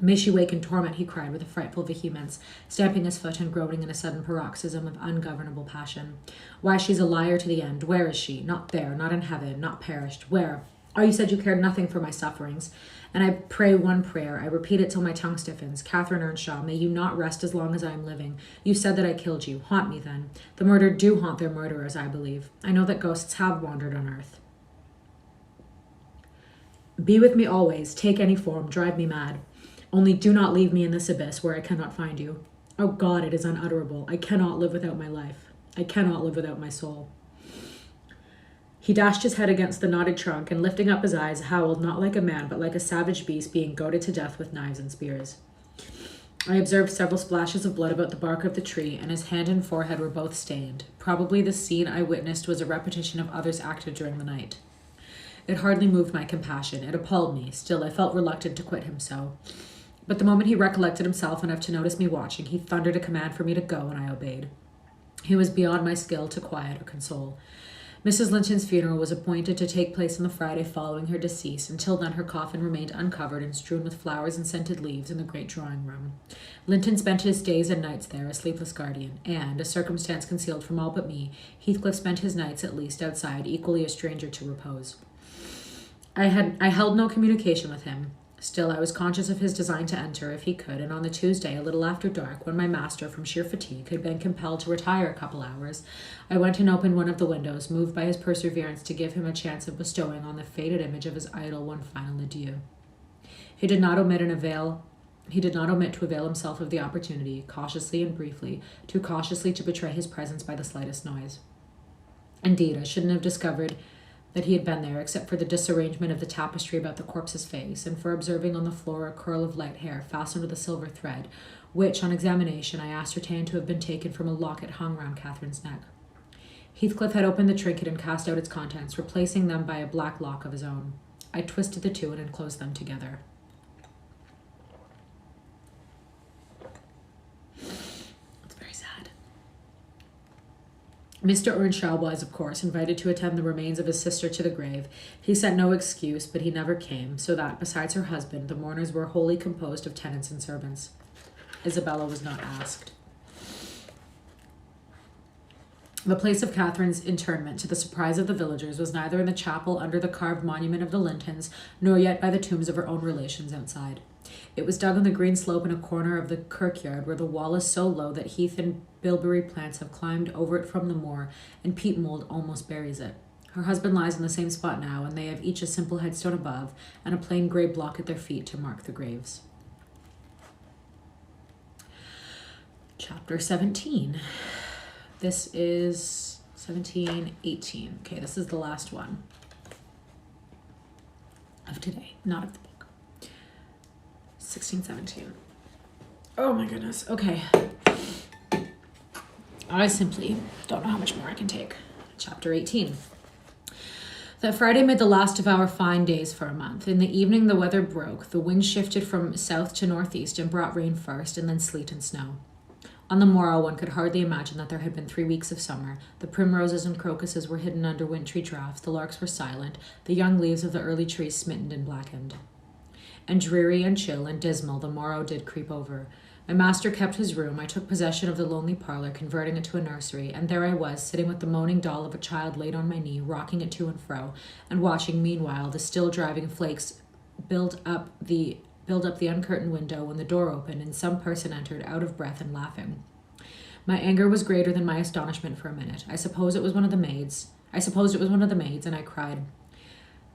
"May she wake in torment," he cried with a frightful vehemence, stamping his foot and groaning in a sudden paroxysm of ungovernable passion. "Why, she's a liar to the end. Where is she? Not there, not in heaven, not perished. Where? Oh, you said you cared nothing for my sufferings. And I pray one prayer. I repeat it till my tongue stiffens. Catherine Earnshaw, may you not rest as long as I am living. You said that I killed you. Haunt me then. The murdered do haunt their murderers, I believe. I know that ghosts have wandered on earth. Be with me always. Take any form. Drive me mad. Only do not leave me in this abyss where I cannot find you. Oh God, it is unutterable. I cannot live without my life. I cannot live without my soul." He dashed his head against the knotted trunk, and lifting up his eyes, howled not like a man, but like a savage beast being goaded to death with knives and spears. I observed several splashes of blood about the bark of the tree, and his hand and forehead were both stained. Probably the scene I witnessed was a repetition of others acted during the night. It hardly moved my compassion. It appalled me. Still, I felt reluctant to quit him so. But the moment he recollected himself enough to notice me watching, he thundered a command for me to go, and I obeyed. He was beyond my skill to quiet or console. Mrs. Linton's funeral was appointed to take place on the Friday following her decease. Until then, her coffin remained uncovered and strewn with flowers and scented leaves in the great drawing room. Linton spent his days and nights there, a sleepless guardian, and, a circumstance concealed from all but me, Heathcliff spent his nights, at least, outside, equally a stranger to repose. I held no communication with him. Still, I was conscious of his design to enter, if he could, and on the Tuesday, a little after dark, when my master, from sheer fatigue, had been compelled to retire a couple hours, I went and opened one of the windows, moved by his perseverance to give him a chance of bestowing on the faded image of his idol one final adieu. He did not omit to avail himself of the opportunity, cautiously and briefly, too cautiously to betray his presence by the slightest noise. Indeed, I shouldn't have discovered that he had been there, except for the disarrangement of the tapestry about the corpse's face, and for observing on the floor a curl of light hair fastened with a silver thread, which, on examination, I ascertained to have been taken from a locket hung round Catherine's neck. Heathcliff had opened the trinket and cast out its contents, replacing them by a black lock of his own. I twisted the two and enclosed them together. It's very sad. Mr. Earnshaw was, of course, invited to attend the remains of his sister to the grave. He sent no excuse, but he never came, so that, besides her husband, the mourners were wholly composed of tenants and servants. Isabella was not asked. The place of Catherine's interment, to the surprise of the villagers, was neither in the chapel under the carved monument of the Lintons, nor yet by the tombs of her own relations outside. It was dug on the green slope in a corner of the kirkyard, where the wall is so low that heath and bilberry plants have climbed over it from the moor, and peat mold almost buries it. Her husband lies in the same spot now, and they have each a simple headstone above, and a plain grey block at their feet to mark the graves. Chapter 17. This is 17, 18. Okay, this is the last one of today, not of the book. 16, 17. Oh my goodness. Okay. I simply don't know how much more I can take. Chapter 18. That Friday made the last of our fine days for a month. In the evening the weather broke. The wind shifted from south to northeast and brought rain first, and then sleet and snow. On the morrow, one could hardly imagine that there had been 3 weeks of summer. The primroses and crocuses were hidden under wintry draughts. The larks were silent, the young leaves of the early trees smitten and blackened. And dreary and chill and dismal the morrow did creep over. My master kept his room. I took possession of the lonely parlor, converting it to a nursery, and there I was, sitting with the moaning doll of a child laid on my knee, rocking it to and fro, and watching meanwhile the still driving flakes build up the uncurtained window when the door opened and some person entered, out of breath and laughing. My anger was greater than my astonishment for a minute. I suppose it was one of the maids, and I cried,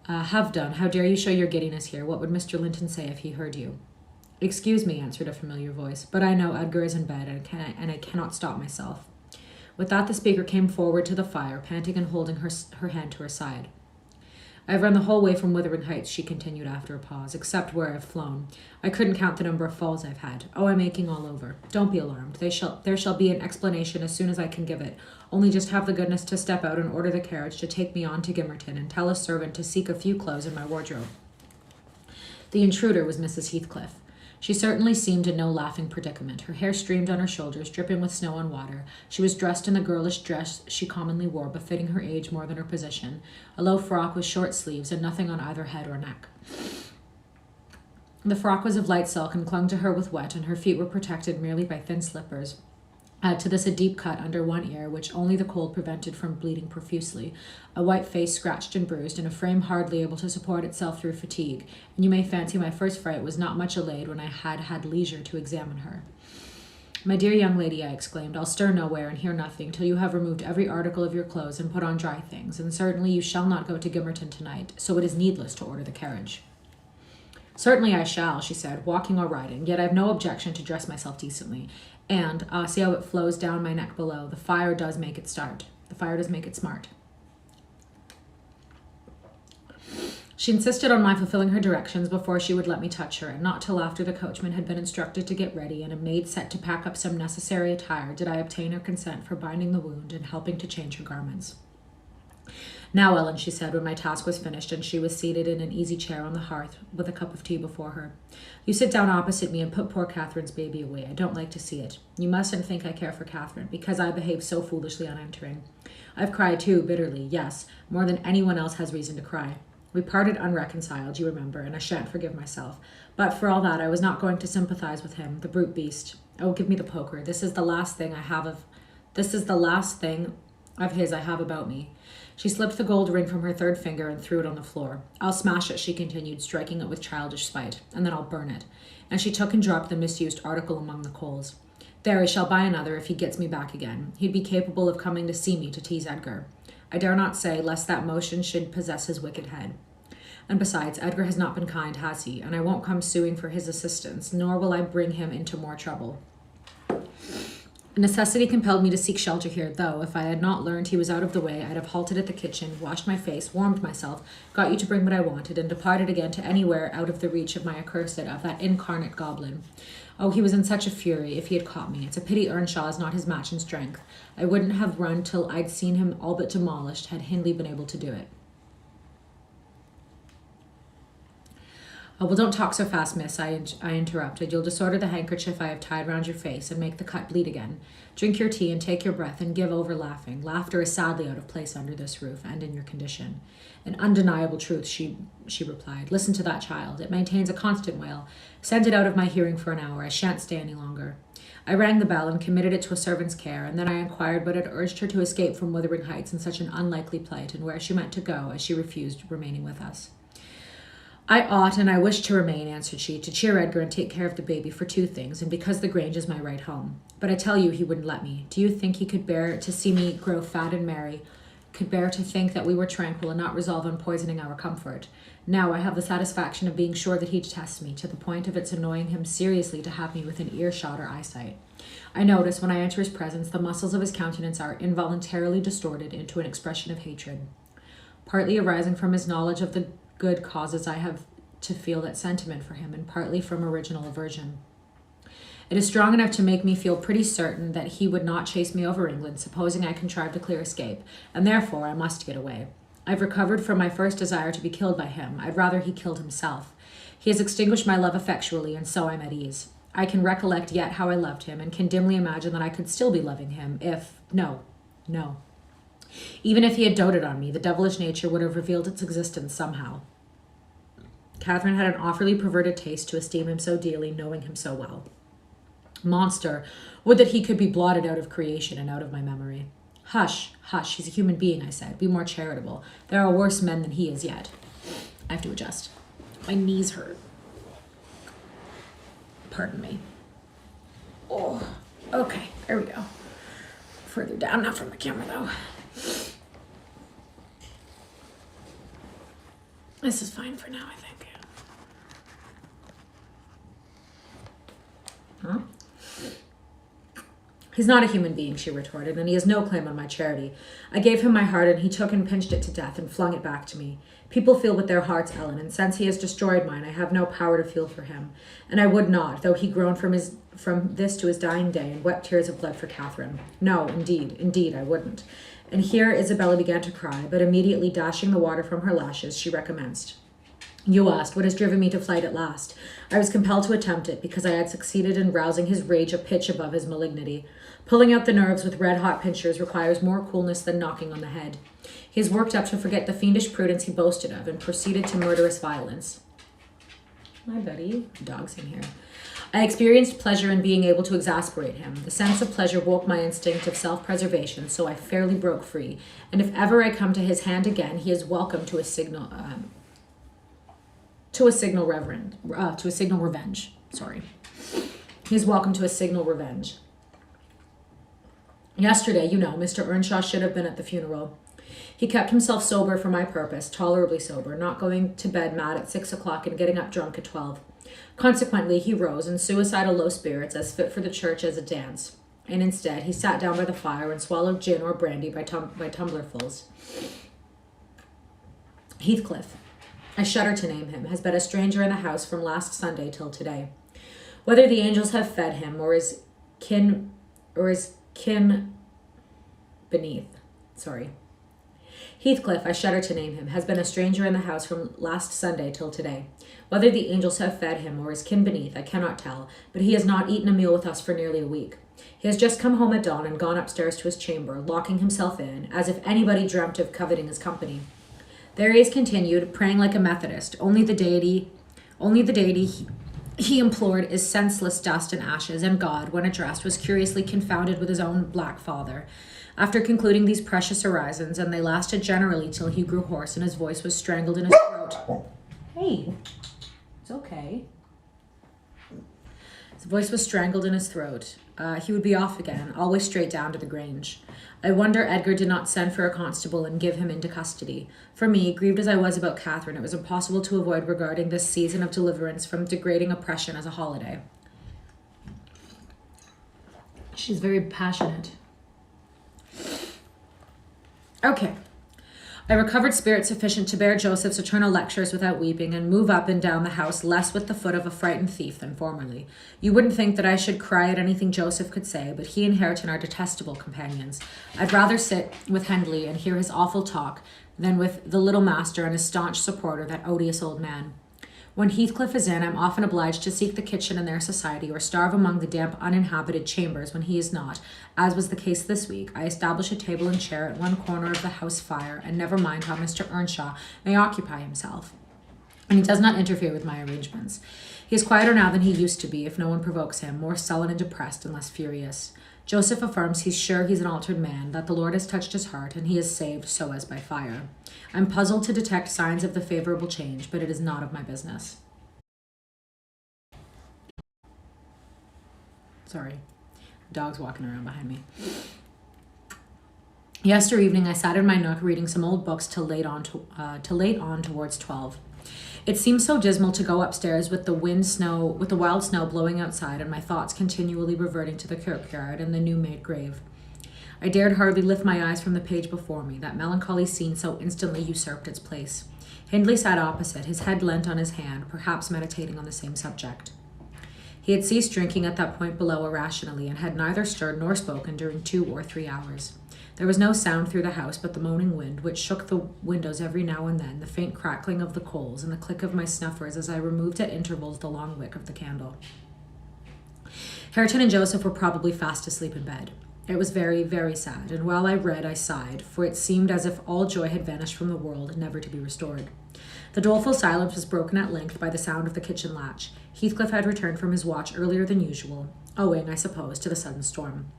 "Have done. How dare you show your giddiness here? What would Mr. Linton say if he heard you?" "Excuse me," answered a familiar voice, "but I know Edgar is in bed, and I cannot stop myself." With that, the speaker came forward to the fire, panting and holding her hand to her side. "I've run the whole way from Wuthering Heights," she continued after a pause, "except where I've flown. I couldn't count the number of falls I've had. Oh, I'm aching all over. Don't be alarmed. There shall be an explanation as soon as I can give it. Only just have the goodness to step out and order the carriage to take me on to Gimmerton, and tell a servant to seek a few clothes in my wardrobe." The intruder was Mrs. Heathcliff. She certainly seemed in no laughing predicament. Her hair streamed on her shoulders, dripping with snow and water. She was dressed in the girlish dress she commonly wore, befitting her age more than her position, a low frock with short sleeves and nothing on either head or neck. The frock was of light silk and clung to her with wet, and her feet were protected merely by thin slippers. Add to this a deep cut under one ear, which only the cold prevented from bleeding profusely, a white face scratched and bruised, and a frame hardly able to support itself through fatigue, and you may fancy my first fright was not much allayed when I had leisure to examine her. "My dear young lady," I exclaimed, "I'll stir nowhere and hear nothing till you have removed every article of your clothes and put on dry things, and certainly you shall not go to Gimmerton tonight, so it is needless to order the carriage." "Certainly I shall," she said, "walking or riding, yet I've no objection to dress myself decently. And, see how it flows down my neck below. The fire does make it smart. She insisted on my fulfilling her directions before she would let me touch her, and not till after the coachman had been instructed to get ready and a maid set to pack up some necessary attire did I obtain her consent for binding the wound and helping to change her garments. "Now, Ellen," she said when my task was finished and she was seated in an easy chair on the hearth with a cup of tea before her. "You sit down opposite me and put poor Catherine's baby away. I don't like to see it. You mustn't think I care for Catherine, because I behaved so foolishly on entering. I've cried too, bitterly, yes, more than anyone else has reason to cry. We parted unreconciled, you remember, and I shan't forgive myself. But for all that, I was not going to sympathize with him, the brute beast. Oh, give me the poker. This is the last thing of his I have about me." She slipped the gold ring from her third finger and threw it on the floor. "I'll smash it," she continued, striking it with childish spite, "and then I'll burn it." And she took and dropped the misused article among the coals. "There, he shall buy another if he gets me back again. He'd be capable of coming to see me to tease Edgar. I dare not say, lest that motion should possess his wicked head. And besides, Edgar has not been kind, has he? And I won't come suing for his assistance, nor will I bring him into more trouble. Necessity compelled me to seek shelter here, though if I had not learned he was out of the way, I'd have halted at the kitchen, washed my face, warmed myself, got you to bring what I wanted, and departed again to anywhere out of the reach of that incarnate goblin. Oh, he was in such a fury if he had caught me. It's a pity Earnshaw is not his match in strength. I wouldn't have run till I'd seen him all but demolished, had Hindley been able to do it." "Oh, well, don't talk so fast, miss," I interrupted. "You'll disorder the handkerchief I have tied round your face and make the cut bleed again. Drink your tea and take your breath and give over laughing. Laughter is sadly out of place under this roof and in your condition." "An undeniable truth," she replied. "Listen to that child. It maintains a constant wail. Send it out of my hearing for an hour. I shan't stay any longer." I rang the bell and committed it to a servant's care, and then I inquired what had urged her to escape from Wuthering Heights in such an unlikely plight, and where she meant to go, as she refused remaining with us. "I ought and I wish to remain," answered she, "to cheer Edgar and take care of the baby, for two things, and because the Grange is my right home. But I tell you he wouldn't let me. Do you think he could bear to see me grow fat and merry, could bear to think that we were tranquil and not resolve on poisoning our comfort? Now I have the satisfaction of being sure that he detests me, to the point of its annoying him seriously to have me within earshot or eyesight. I notice, when I enter his presence, the muscles of his countenance are involuntarily distorted into an expression of hatred, partly arising from his knowledge of the good causes I have to feel that sentiment for him, and partly from original aversion. It is strong enough to make me feel pretty certain that he would not chase me over England, supposing I contrived a clear escape, and therefore I must get away. I've recovered from my first desire to be killed by him. I'd rather he killed himself. He has extinguished my love effectually, and so I'm at ease. I can recollect yet how I loved him, and can dimly imagine that I could still be loving him if... No. Even if he had doted on me, the devilish nature would have revealed its existence somehow. Catherine had an awfully perverted taste to esteem him so dearly, knowing him so well. Monster, would that he could be blotted out of creation and out of my memory. Hush, he's a human being, I said. Be more charitable. There are worse men than he is yet. I have to adjust. My knees hurt. Pardon me. Oh, okay, there we go. Further down, not from the camera though. This is fine for now, I think. Huh? He's not a human being, she retorted, and he has no claim on my charity. I gave him my heart, and he took and pinched it to death and flung it back to me. People feel with their hearts, Ellen, and since he has destroyed mine, I have no power to feel for him. And I would not, though he groaned from this to his dying day and wept tears of blood for Catherine. No, indeed, I wouldn't. And here Isabella began to cry, but immediately dashing the water from her lashes, she recommenced. You asked what has driven me to flight at last. I was compelled to attempt it because I had succeeded in rousing his rage a pitch above his malignity. Pulling out the nerves with red-hot pincers requires more coolness than knocking on the head. He is worked up to forget the fiendish prudence he boasted of and proceeded to murderous violence. Hi, buddy. Dog's in here. I experienced pleasure in being able to exasperate him. The sense of pleasure woke my instinct of self-preservation, so I fairly broke free. And if ever I come to his hand again, he is welcome to a signal revenge. Sorry. He is welcome to a signal revenge. Yesterday, Mr. Earnshaw should have been at the funeral. He kept himself sober for my purpose, tolerably sober, not going to bed mad at 6 o'clock and getting up drunk at 12. Consequently, he rose in suicidal low spirits, as fit for the church as a dance. And instead, he sat down by the fire and swallowed gin or brandy by tumblerfuls. Heathcliff, I shudder to name him, has been a stranger in the house from last Sunday till today. Whether the angels have fed him or his kin beneath. Heathcliff, I shudder to name him, has been a stranger in the house from last Sunday till today. Whether the angels have fed him or his kin beneath, I cannot tell, but he has not eaten a meal with us for nearly a week. He has just come home at dawn and gone upstairs to his chamber, locking himself in, as if anybody dreamt of coveting his company. There he has continued, praying like a Methodist. Only the deity he implored is senseless dust and ashes, and God, when addressed, was curiously confounded with his own black father. After concluding these precious orisons, and they lasted generally till he grew hoarse and his voice was strangled in his throat. Hey, it's okay. His voice was strangled in his throat. He would be off again, always straight down to the Grange. I wonder Edgar did not send for a constable and give him into custody. For me, grieved as I was about Catherine, it was impossible to avoid regarding this season of deliverance from degrading oppression as a holiday. She's very passionate. Okay. I recovered spirit sufficient to bear Joseph's eternal lectures without weeping and move up and down the house less with the foot of a frightened thief than formerly. You wouldn't think that I should cry at anything Joseph could say, but he and Hareton are detestable companions. I'd rather sit with Hendley and hear his awful talk than with the little master and his staunch supporter, that odious old man. When Heathcliff is in, I'm often obliged to seek the kitchen in their society or starve among the damp, uninhabited chambers when he is not. As was the case this week, I establish a table and chair at one corner of the house fire and never mind how Mr. Earnshaw may occupy himself. And he does not interfere with my arrangements. He is quieter now than he used to be, if no one provokes him, more sullen and depressed and less furious. Joseph affirms he's sure he's an altered man, that the Lord has touched his heart, and he is saved so as by fire. I'm puzzled to detect signs of the favorable change, but it is not of my business. Sorry, dog's walking around behind me. Yesterday evening, I sat in my nook reading some old books till late on towards 12. It seemed so dismal to go upstairs with the wild snow blowing outside, and my thoughts continually reverting to the kirkyard and the new-made grave. I dared hardly lift my eyes from the page before me. That melancholy scene so instantly usurped its place. Hindley sat opposite, his head leant on his hand, perhaps meditating on the same subject. He had ceased drinking at that point below irrationally, and had neither stirred nor spoken during 2 or 3 hours. There was no sound through the house but the moaning wind, which shook the windows every now and then, the faint crackling of the coals, and the click of my snuffers as I removed at intervals the long wick of the candle. Hareton and Joseph were probably fast asleep in bed. It was very, very sad, and while I read, I sighed, for it seemed as if all joy had vanished from the world, never to be restored. The doleful silence was broken at length by the sound of the kitchen latch. Heathcliff had returned from his watch earlier than usual, owing, I suppose, to the sudden storm.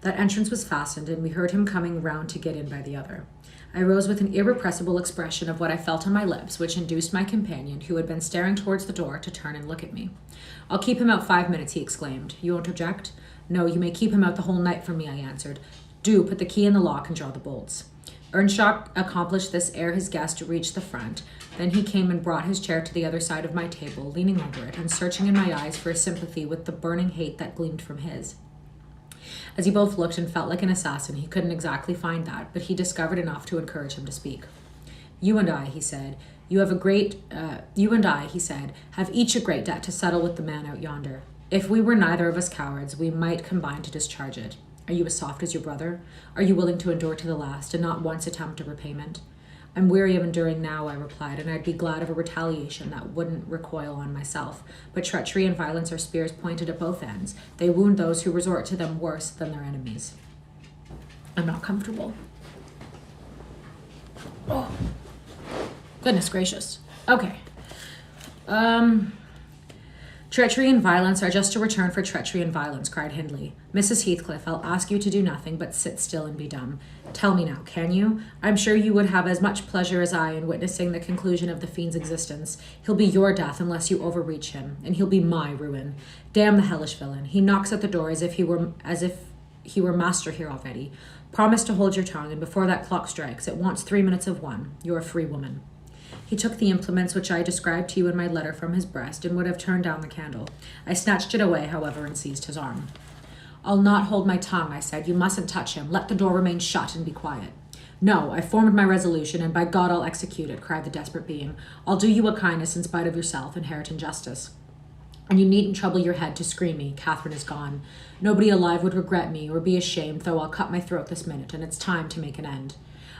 That entrance was fastened, and we heard him coming round to get in by the other. I rose with an irrepressible expression of what I felt on my lips, which induced my companion, who had been staring towards the door, to turn and look at me. "I'll keep him out 5 minutes," he exclaimed. "You won't object?" "No, you may keep him out the whole night for me," I answered. "Do put the key in the lock and draw the bolts." Earnshaw accomplished this ere his guest reached the front. Then he came and brought his chair to the other side of my table, leaning over it and searching in my eyes for a sympathy with the burning hate that gleamed from his. As he both looked and felt like an assassin, he couldn't exactly find that, but he discovered enough to encourage him to speak. You and I, he said, have each a great debt to settle with the man out yonder. If we were neither of us cowards, we might combine to discharge it. Are you as soft as your brother? Are you willing to endure to the last, and not once attempt a repayment? I'm weary of enduring now, I replied, and I'd be glad of a retaliation that wouldn't recoil on myself. But treachery and violence are spears pointed at both ends. They wound those who resort to them worse than their enemies. I'm not comfortable. Oh, goodness gracious. Okay. Treachery and violence are just a return for treachery and violence, cried Hindley. Mrs. Heathcliff, I'll ask you to do nothing but sit still and be dumb. Tell me now, can you? I'm sure you would have as much pleasure as I in witnessing the conclusion of the fiend's existence. He'll be your death unless you overreach him, and he'll be my ruin. Damn the hellish villain. He knocks at the door as if he were master here already. Promise to hold your tongue, and before that clock strikes, it wants 3 minutes of 1. You're a free woman. He took the implements which I described to you in my letter from his breast and would have turned down the candle. I snatched it away, however, and seized his arm. I'll not hold my tongue, I said. You mustn't touch him. Let the door remain shut and be quiet. No, I formed my resolution, and by God I'll execute it, cried the desperate being. I'll do you a kindness in spite of yourself, inherit injustice. And you needn't trouble your head to screen me. Catherine is gone. Nobody alive would regret me or be ashamed, though I'll cut my throat this minute, and it's time to make an end.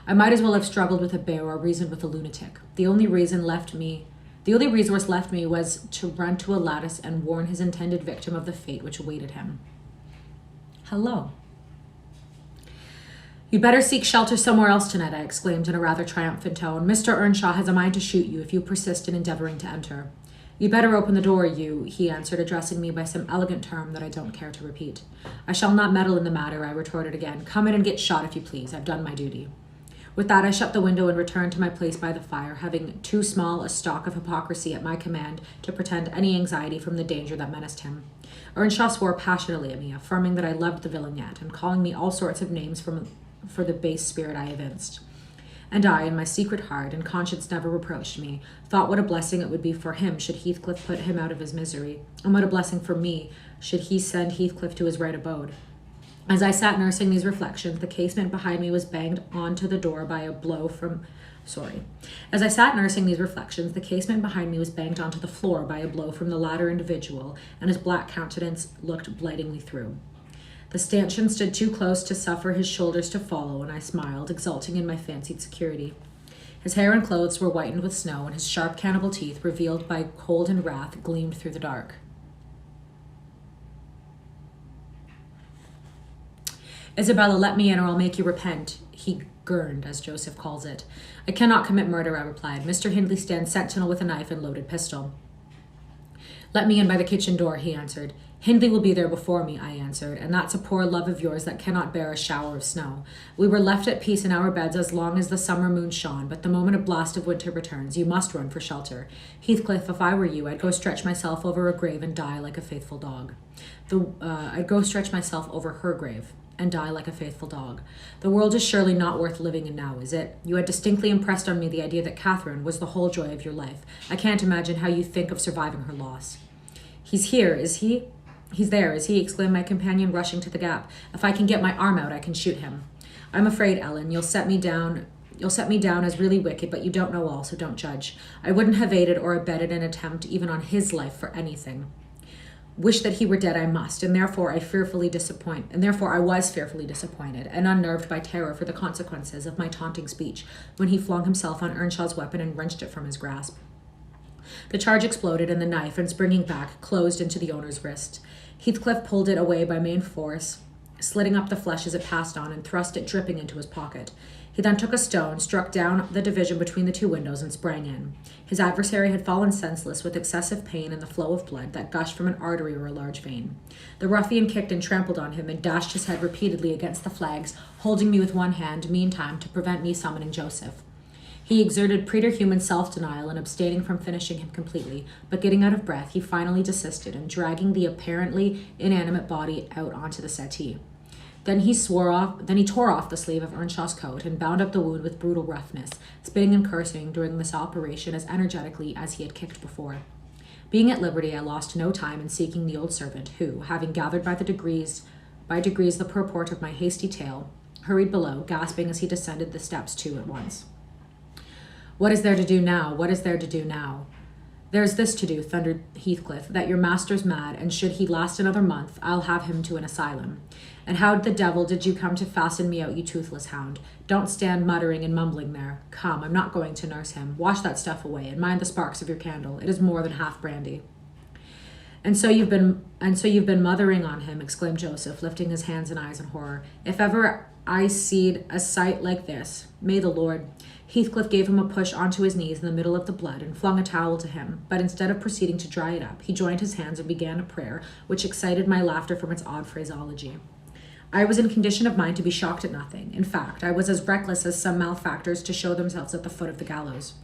I might as well have struggled with a bear or reasoned with a lunatic. The only resource left me was to run to a lattice and warn his intended victim of the fate which awaited him. Hello. You'd better seek shelter somewhere else tonight, I exclaimed in a rather triumphant tone. Mr. Earnshaw has a mind to shoot you if you persist in endeavoring to enter. You'd better open the door, he answered, addressing me by some elegant term that I don't care to repeat. I shall not meddle in the matter, I retorted again. Come in and get shot if you please. I've done my duty. With that, I shut the window and returned to my place by the fire, having too small a stock of hypocrisy at my command to pretend any anxiety from the danger that menaced him. Earnshaw swore passionately at me, affirming that I loved the villain yet, and calling me all sorts of names for the base spirit I evinced. And I, in my secret heart, and conscience never reproached me, thought what a blessing it would be for him should Heathcliff put him out of his misery, and what a blessing for me should he send Heathcliff to his right abode. As I sat nursing these reflections, the casement behind me was banged onto the door by a blow from... As I sat nursing these reflections, the casement behind me was banged onto the floor by a blow from the latter individual, and his black countenance looked blightingly through. The stanchion stood too close to suffer his shoulders to follow, and I smiled, exulting in my fancied security. His hair and clothes were whitened with snow, and his sharp cannibal teeth, revealed by cold and wrath, gleamed through the dark. Isabella, let me in, or I'll make you repent, he gurned, as Joseph calls it. I cannot commit murder, I replied. Mr. Hindley stands sentinel with a knife and loaded pistol. Let me in by the kitchen door, he answered. Hindley will be there before me, I answered, and that's a poor love of yours that cannot bear a shower of snow. We were left at peace in our beds as long as the summer moon shone, but the moment a blast of winter returns, you must run for shelter. Heathcliff, if I were you, I'd go stretch myself over a grave and die like a faithful dog. I'd go stretch myself over her grave and die like a faithful dog. The world is surely not worth living in now, is it? You had distinctly impressed on me the idea that Catherine was the whole joy of your life. I can't imagine how you think of surviving her loss. He's here, is he? He's there, is he? Exclaimed my companion, rushing to the gap. If I can get my arm out, I can shoot him. I'm afraid, Ellen, you'll set me down as really wicked, but you don't know all, so don't judge. I wouldn't have aided or abetted an attempt even on his life for anything. Wish that he were dead I must, and therefore I was fearfully disappointed and unnerved by terror for the consequences of my taunting speech when he flung himself on Earnshaw's weapon and wrenched it from his grasp. The charge exploded, and the knife, and springing back, closed into the owner's wrist. Heathcliff pulled it away by main force, slitting up the flesh as it passed on, and thrust it dripping into his pocket. He then took a stone, struck down the division between the two windows, and sprang in. His adversary had fallen senseless with excessive pain and the flow of blood that gushed from an artery or a large vein. The ruffian kicked and trampled on him and dashed his head repeatedly against the flags, holding me with one hand, meantime, to prevent me summoning Joseph. He exerted preterhuman self-denial and abstaining from finishing him completely, but getting out of breath, he finally desisted and dragging the apparently inanimate body out onto the settee. Then he tore off the sleeve of Earnshaw's coat and bound up the wound with brutal roughness, spitting and cursing during this operation as energetically as he had kicked before. Being at liberty, I lost no time in seeking the old servant, who, having gathered by degrees the purport of my hasty tale, hurried below, gasping as he descended the steps two at once. What is there to do now? What is there to do now? There's this to do, thundered Heathcliff, that your master's mad, and should he last another month, I'll have him to an asylum. And how the devil did you come to fasten me out, you toothless hound? Don't stand muttering and mumbling there. Come, I'm not going to nurse him. Wash that stuff away, and mind the sparks of your candle. It is more than half brandy. And so you've been mothering on him, exclaimed Joseph, lifting his hands and eyes in horror. If ever I seed a sight like this, may the Lord... Heathcliff gave him a push onto his knees in the middle of the blood and flung a towel to him, but instead of proceeding to dry it up, he joined his hands and began a prayer, which excited my laughter from its odd phraseology. I was in condition of mind to be shocked at nothing. In fact, I was as reckless as some malefactors to show themselves at the foot of the gallows.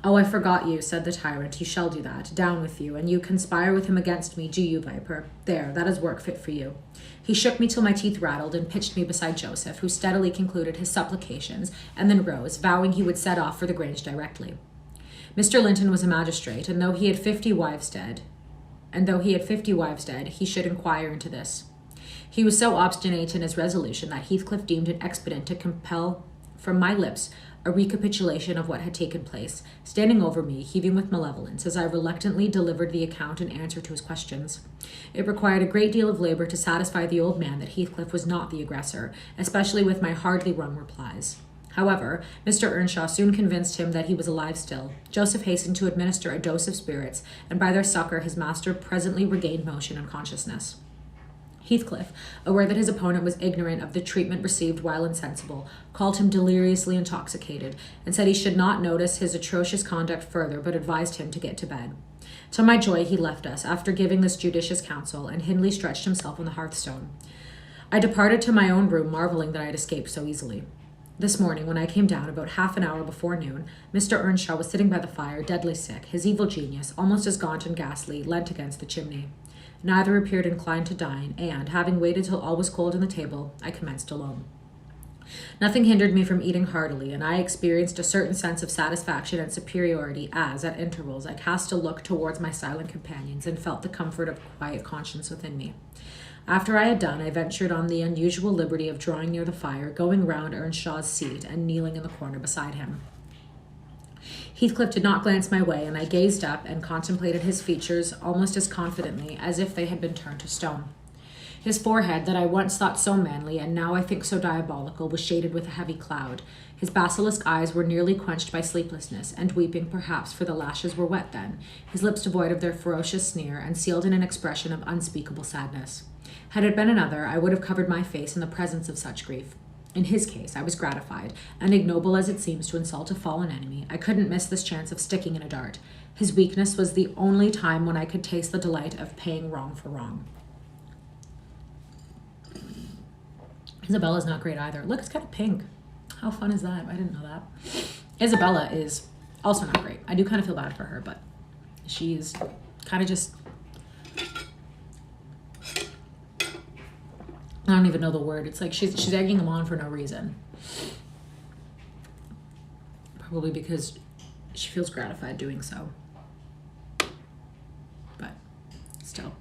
Oh, I forgot you, said the tyrant. You shall do that. Down with you, and you conspire with him against me, do you, viper? There, that is work fit for you. He shook me till my teeth rattled and pitched me beside Joseph, who steadily concluded his supplications, and then rose, vowing he would set off for the Grange directly. Mr. Linton was a magistrate, and though he had 50 wives dead, he should inquire into this. He was so obstinate in his resolution that Heathcliff deemed it expedient to compel from my lips a recapitulation of what had taken place, standing over me, heaving with malevolence, as I reluctantly delivered the account in answer to his questions. It required a great deal of labor to satisfy the old man that Heathcliff was not the aggressor, especially with my hardly wrung replies. However, Mr. Earnshaw soon convinced him that he was alive still. Joseph hastened to administer a dose of spirits, and by their succor his master presently regained motion and consciousness. Heathcliff, aware that his opponent was ignorant of the treatment received while insensible, called him deliriously intoxicated, and said he should not notice his atrocious conduct further, but advised him to get to bed. To my joy, he left us, after giving this judicious counsel, and Hindley stretched himself on the hearthstone. I departed to my own room, marveling that I had escaped so easily. This morning, when I came down about half an hour before noon, Mr. Earnshaw was sitting by the fire, deadly sick, his evil genius, almost as gaunt and ghastly, leant against the chimney. Neither appeared inclined to dine, and, having waited till all was cold on the table, I commenced alone. Nothing hindered me from eating heartily, and I experienced a certain sense of satisfaction and superiority as, at intervals, I cast a look towards my silent companions and felt the comfort of quiet conscience within me. After I had done, I ventured on the unusual liberty of drawing near the fire, going round Earnshaw's seat, and kneeling in the corner beside him. Heathcliff did not glance my way, and I gazed up and contemplated his features almost as confidently as if they had been turned to stone. His forehead, that I once thought so manly, and now I think so diabolical, was shaded with a heavy cloud. His basilisk eyes were nearly quenched by sleeplessness, and weeping perhaps, for the lashes were wet then, his lips devoid of their ferocious sneer, and sealed in an expression of unspeakable sadness. Had it been another, I would have covered my face in the presence of such grief. In his case, I was gratified, and ignoble as it seems to insult a fallen enemy, I couldn't miss this chance of sticking in a dart. His weakness was the only time when I could taste the delight of paying wrong for wrong. Isabella's not great either. Look, it's kind of pink. How fun is that? I didn't know that. Isabella is also not great. I do kind of feel bad for her, but she's kind of just... I don't even know the word. It's like she's egging him on for no reason. Probably because she feels gratified doing so. But still.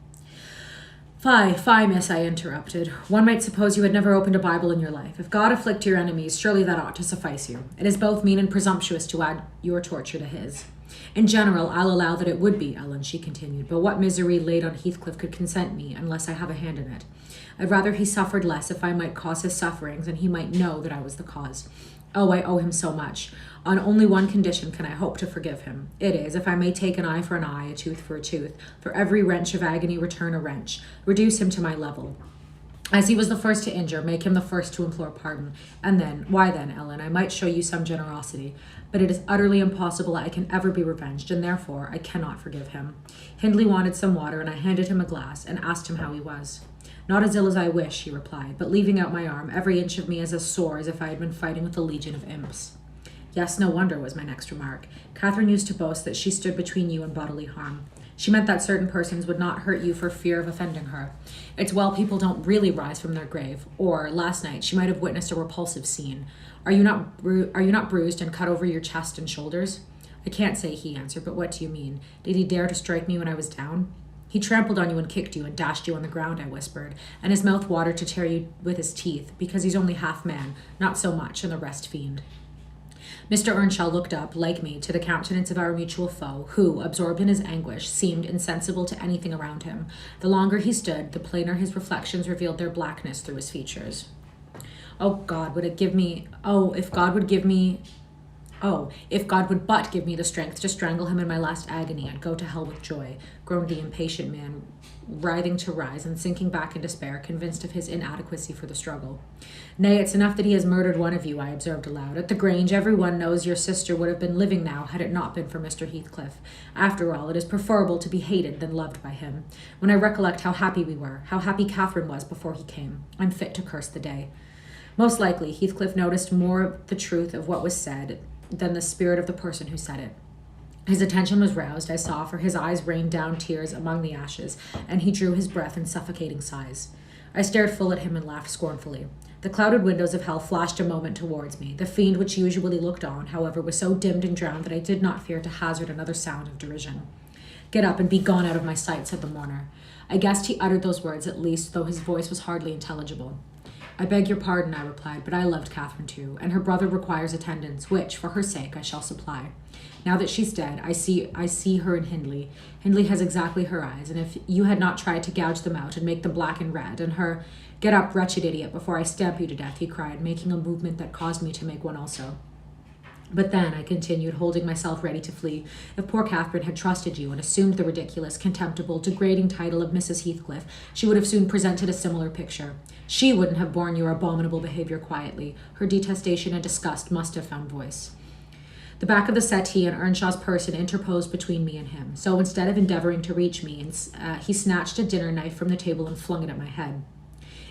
Fie, miss, I interrupted. One might suppose you had never opened a Bible in your life. If God afflict your enemies, surely that ought to suffice you. It is both mean and presumptuous to add your torture to his. In general, I'll allow that it would be, Ellen, she continued, but what misery laid on Heathcliff could consent me, unless I have a hand in it? I'd rather he suffered less if I might cause his sufferings, and he might know that I was the cause. Oh, I owe him so much. On only one condition can I hope to forgive him. It is, if I may take an eye for an eye, a tooth for a tooth, for every wrench of agony return a wrench, reduce him to my level. As he was the first to injure, make him the first to implore pardon. And then, why then, Ellen, I might show you some generosity. But it is utterly impossible I can ever be revenged, and therefore I cannot forgive him. Hindley wanted some water, and I handed him a glass, and asked him how he was. Not as ill as I wish, he replied, but leaving out my arm, every inch of me is as sore as if I had been fighting with a legion of imps. Yes, no wonder, was my next remark. Catherine used to boast that she stood between you and bodily harm. She meant that certain persons would not hurt you for fear of offending her. It's well people don't really rise from their grave. Or, last night, she might have witnessed a repulsive scene. Are you not bruised and cut over your chest and shoulders? I can't say, he answered, but what do you mean? Did he dare to strike me when I was down? He trampled on you and kicked you and dashed you on the ground, I whispered, and his mouth watered to tear you with his teeth, because he's only half man, not so much, and the rest fiend. Mr. Earnshaw looked up, like me, to the countenance of our mutual foe, who, absorbed in his anguish, seemed insensible to anything around him. The longer he stood, the plainer his reflections revealed their blackness through his features. If God would but give me the strength to strangle him in my last agony, I'd go to hell with joy, groaned the impatient man, writhing to rise and sinking back in despair, convinced of his inadequacy for the struggle. Nay, it's enough that he has murdered one of you, I observed aloud. At the Grange, everyone knows your sister would have been living now had it not been for Mr. Heathcliff. After all, it is preferable to be hated than loved by him. When I recollect how happy we were, how happy Catherine was before he came, I'm fit to curse the day. Most likely, Heathcliff noticed more of the truth of what was said than the spirit of the person who said it. His attention was roused, I saw, for his eyes rained down tears among the ashes, and he drew his breath in suffocating sighs. I stared full at him and laughed scornfully. The clouded windows of hell flashed a moment towards me. The fiend which usually looked on, however, was so dimmed and drowned that I did not fear to hazard another sound of derision. Get up and be gone out of my sight, said the mourner. I guessed he uttered those words at least, though his voice was hardly intelligible. I beg your pardon, I replied, but I loved Catherine too, and her brother requires attendance, which, for her sake, I shall supply. Now that she's dead, I see her in Hindley. Hindley has exactly her eyes, and if you had not tried to gouge them out and make them black and red, and her, get up, wretched idiot, before I stamp you to death, he cried, making a movement that caused me to make one also. But then, I continued, holding myself ready to flee, if poor Catherine had trusted you and assumed the ridiculous, contemptible, degrading title of Mrs. Heathcliff, she would have soon presented a similar picture. She wouldn't have borne your abominable behavior quietly. Her detestation and disgust must have found voice. The back of the settee and Earnshaw's person interposed between me and him, so instead of endeavoring to reach me, he snatched a dinner knife from the table and flung it at my head.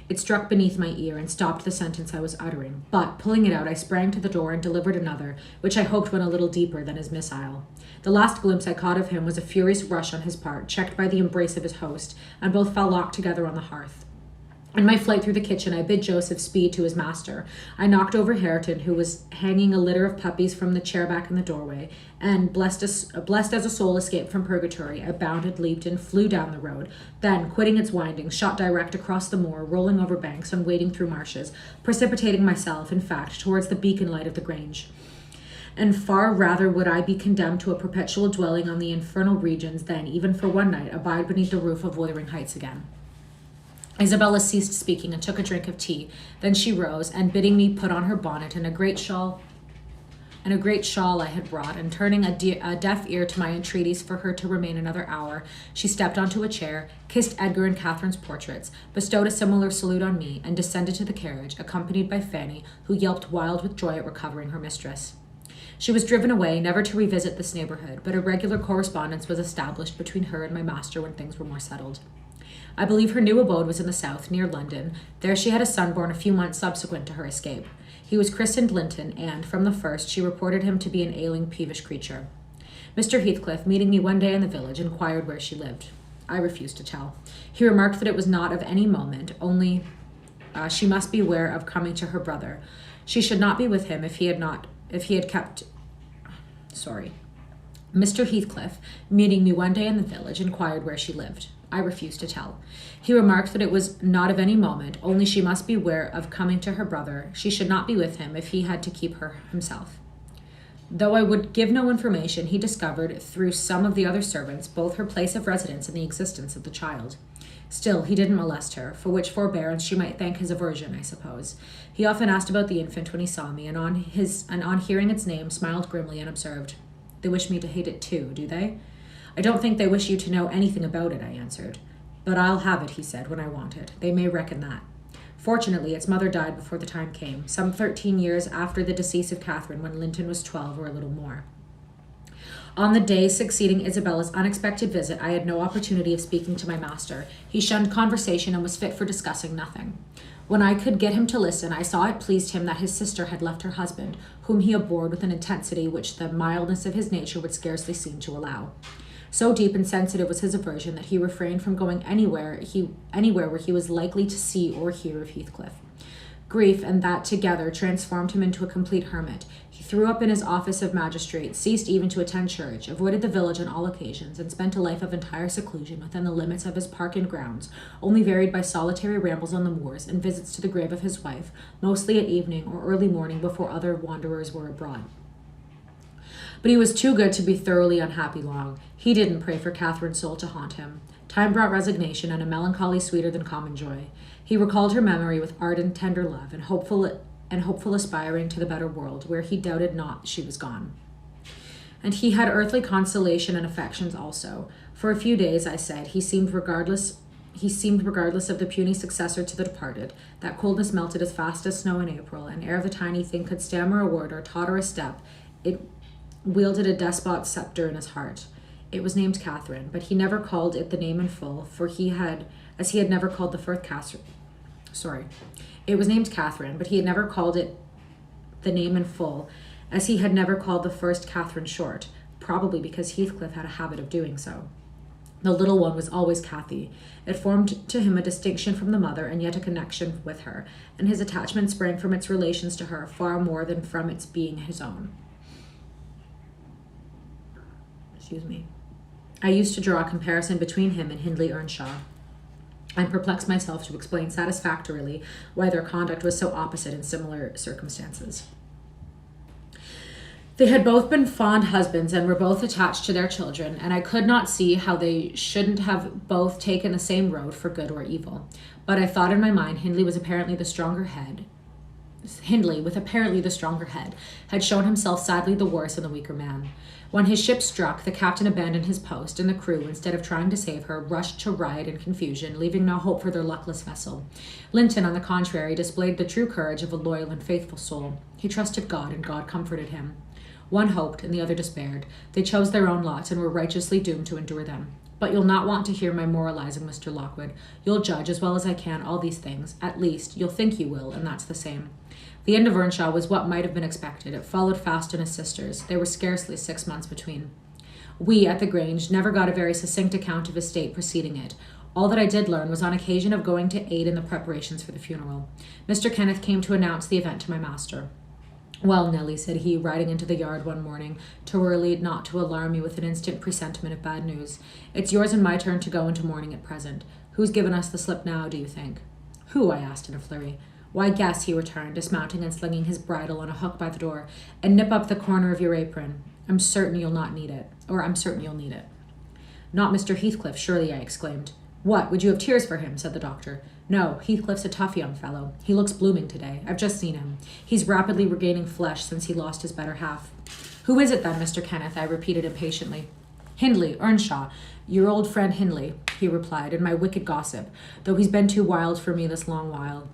It struck beneath my ear and stopped the sentence I was uttering, but, pulling it out, I sprang to the door and delivered another, which I hoped went a little deeper than his missile. The last glimpse I caught of him was a furious rush on his part, checked by the embrace of his host, and both fell locked together on the hearth. In my flight through the kitchen, I bid Joseph speed to his master. I knocked over Hareton, who was hanging a litter of puppies from the chair back in the doorway, and, blessed as a soul escaped from purgatory, I bounded, leaped, and flew down the road. Then, quitting its windings, shot direct across the moor, rolling over banks and wading through marshes, precipitating myself, in fact, towards the beacon light of the Grange. And far rather would I be condemned to a perpetual dwelling on the infernal regions than, even for one night, abide beneath the roof of Wuthering Heights again. Isabella ceased speaking and took a drink of tea. Then she rose, and bidding me put on her bonnet and a great shawl I had brought, and turning a deaf ear to my entreaties for her to remain another hour, she stepped onto a chair, kissed Edgar and Catherine's portraits, bestowed a similar salute on me, and descended to the carriage, accompanied by Fanny, who yelped wild with joy at recovering her mistress. She was driven away, never to revisit this neighborhood, but a regular correspondence was established between her and my master when things were more settled. I believe her new abode was in the south, near London. There she had a son born a few months subsequent to her escape. He was christened Linton, and, from the first, she reported him to be an ailing, peevish creature. Mr. Heathcliff, meeting me one day in the village, inquired where she lived. I refused to tell. He remarked that it was not of any moment, only she must beware of coming to her brother. She should not be with him if he had kept... Mr. Heathcliff, meeting me one day in the village, inquired where she lived. I refused to tell. He remarked that it was not of any moment, only she must beware of coming to her brother. She should not be with him if he had to keep her himself. Though I would give no information, he discovered, through some of the other servants, both her place of residence and the existence of the child. Still, he didn't molest her, for which forbearance she might thank his aversion, I suppose. He often asked about the infant when he saw me, and on hearing its name, smiled grimly and observed, "They wish me to hate it too, do they?" "I don't think they wish you to know anything about it," I answered. "But I'll have it," he said, "when I want it. They may reckon that." Fortunately, its mother died before the time came, some 13 years after the decease of Catherine, when Linton was 12 or a little more. On the day succeeding Isabella's unexpected visit, I had no opportunity of speaking to my master. He shunned conversation and was fit for discussing nothing. When I could get him to listen, I saw it pleased him that his sister had left her husband, whom he abhorred with an intensity which the mildness of his nature would scarcely seem to allow. So deep and sensitive was his aversion that he refrained from going anywhere where he was likely to see or hear of Heathcliff. Grief and that together transformed him into a complete hermit. He threw up in his office of magistrate, ceased even to attend church, avoided the village on all occasions, and spent a life of entire seclusion within the limits of his park and grounds, only varied by solitary rambles on the moors and visits to the grave of his wife, mostly at evening or early morning before other wanderers were abroad. But he was too good to be thoroughly unhappy long. He didn't pray for Catherine's soul to haunt him. Time brought resignation and a melancholy sweeter than common joy. He recalled her memory with ardent, tender love, and hopeful aspiring to the better world, where he doubted not she was gone. And he had earthly consolation and affections also. For a few days, I said, he seemed regardless of the puny successor to the departed. That coldness melted as fast as snow in April, and ere the tiny thing could stammer a word or totter a step, it wielded a despot's scepter in his heart. It was named Catherine, but he never called it the name in full, for he had never called the first Catherine. It was named Catherine, but he had never called it the name in full, as he had never called the first Catherine short, probably because Heathcliff had a habit of doing so. The little one was always Cathy. It formed to him a distinction from the mother, and yet a connection with her, and his attachment sprang from its relations to her far more than from its being his own. I used to draw a comparison between him and Hindley Earnshaw. I perplexed myself to explain satisfactorily why their conduct was so opposite in similar circumstances. They had both been fond husbands and were both attached to their children, and I could not see how they shouldn't have both taken the same road for good or evil. But I thought in my mind Hindley, with apparently the stronger head, had shown himself sadly the worse and the weaker man. When his ship struck, the captain abandoned his post, and the crew, instead of trying to save her, rushed to riot and confusion, leaving no hope for their luckless vessel. Linton, on the contrary, displayed the true courage of a loyal and faithful soul. He trusted God, and God comforted him. One hoped, and the other despaired. They chose their own lots, and were righteously doomed to endure them. But you'll not want to hear my moralizing, Mr. Lockwood. You'll judge, as well as I can, all these things. At least, you'll think you will, and that's the same. The end of Earnshaw was what might have been expected. It followed fast on his sisters. There were scarcely 6 months between. We, at the Grange, never got a very succinct account of his state preceding it. All that I did learn was on occasion of going to aid in the preparations for the funeral. Mr. Kenneth came to announce the event to my master. Well, Nellie, said he, riding into the yard one morning, too early not to alarm me with an instant presentiment of bad news. It's yours and my turn to go into mourning at present. Who's given us the slip now, do you think? Who? I asked in a flurry. Why, guess, he returned, dismounting and slinging his bridle on a hook by the door, and nip up the corner of your apron. I'm certain you'll need it. Not Mr. Heathcliff, surely, I exclaimed. What, would you have tears for him? Said the doctor. No, Heathcliff's a tough young fellow. He looks blooming today. I've just seen him. He's rapidly regaining flesh since he lost his better half. Who is it then, Mr. Kenneth? I repeated impatiently. Hindley, Earnshaw, your old friend Hindley, he replied, and my wicked gossip, though he's been too wild for me this long while.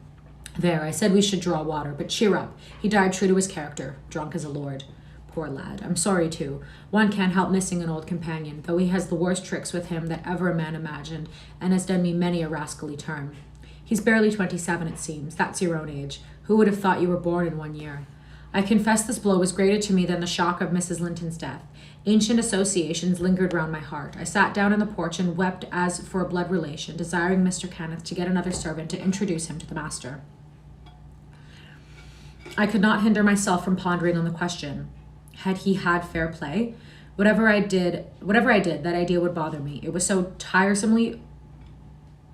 There, I said we should draw water, but cheer up. He died true to his character, drunk as a lord. Poor lad. I'm sorry, too. One can't help missing an old companion, though he has the worst tricks with him that ever a man imagined, and has done me many a rascally turn. He's barely 27, it seems. That's your own age. Who would have thought you were born in 1 year? I confess this blow was greater to me than the shock of Mrs. Linton's death. Ancient associations lingered round my heart. I sat down in the porch and wept as for a blood relation, desiring Mr. Kenneth to get another servant to introduce him to the master. I could not hinder myself from pondering on the question. Had he had fair play? Whatever I did, that idea would bother me. It was so tiresomely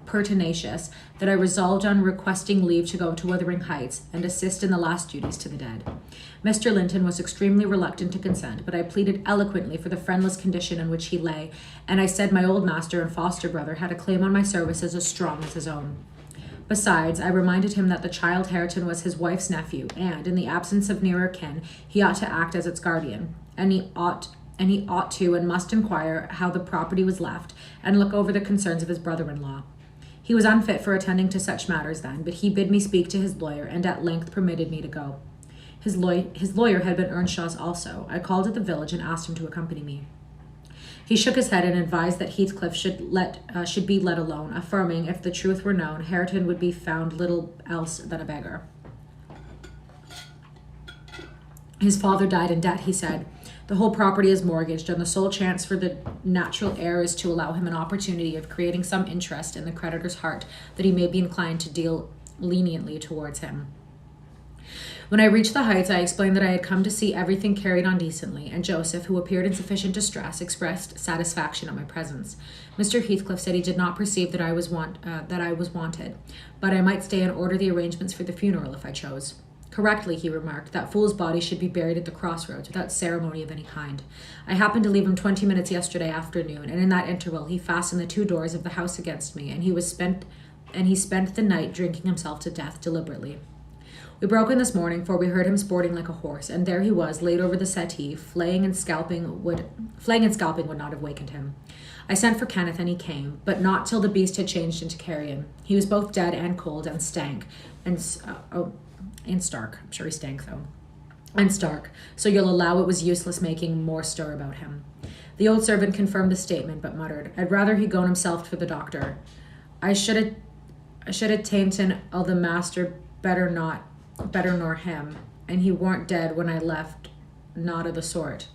pertinacious that I resolved on requesting leave to go to Wuthering Heights and assist in the last duties to the dead. Mr. Linton was extremely reluctant to consent, but I pleaded eloquently for the friendless condition in which he lay, and I said my old master and foster brother had a claim on my services as strong as his own. Besides, I reminded him that the child Hareton was his wife's nephew, and, in the absence of nearer kin, he ought to act as its guardian, and he ought to and must inquire how the property was left, and look over the concerns of his brother-in-law. He was unfit for attending to such matters then, but he bid me speak to his lawyer, and at length permitted me to go. His lawyer had been Earnshaw's also. I called at the village and asked him to accompany me. He shook his head and advised that Heathcliff should be let alone, affirming, if the truth were known, Hareton would be found little else than a beggar. His father died in debt, he said. The whole property is mortgaged, and the sole chance for the natural heir is to allow him an opportunity of creating some interest in the creditor's heart, that he may be inclined to deal leniently towards him. When I reached the Heights, I explained that I had come to see everything carried on decently, and Joseph, who appeared in sufficient distress, expressed satisfaction at my presence. Mr. Heathcliff said he did not perceive that I was wanted, but I might stay and order the arrangements for the funeral if I chose. Correctly, he remarked, that fool's body should be buried at the crossroads without ceremony of any kind. I happened to leave him 20 minutes yesterday afternoon, and in that interval he fastened the 2 doors of the house against me, and he spent the night drinking himself to death deliberately. We broke in this morning, for we heard him sporting like a horse, and there he was, laid over the settee, flaying and scalping would not have wakened him. I sent for Kenneth, and he came, but not till the beast had changed into carrion. He was both dead and cold, and stank, and stark. I'm sure he stank, though. And stark, so you'll allow it was useless making more stir about him. The old servant confirmed the statement, but muttered, I'd rather he'd gone himself for the doctor. I should have tamed all the master better nor him, and he weren't dead when I left, not of the sort.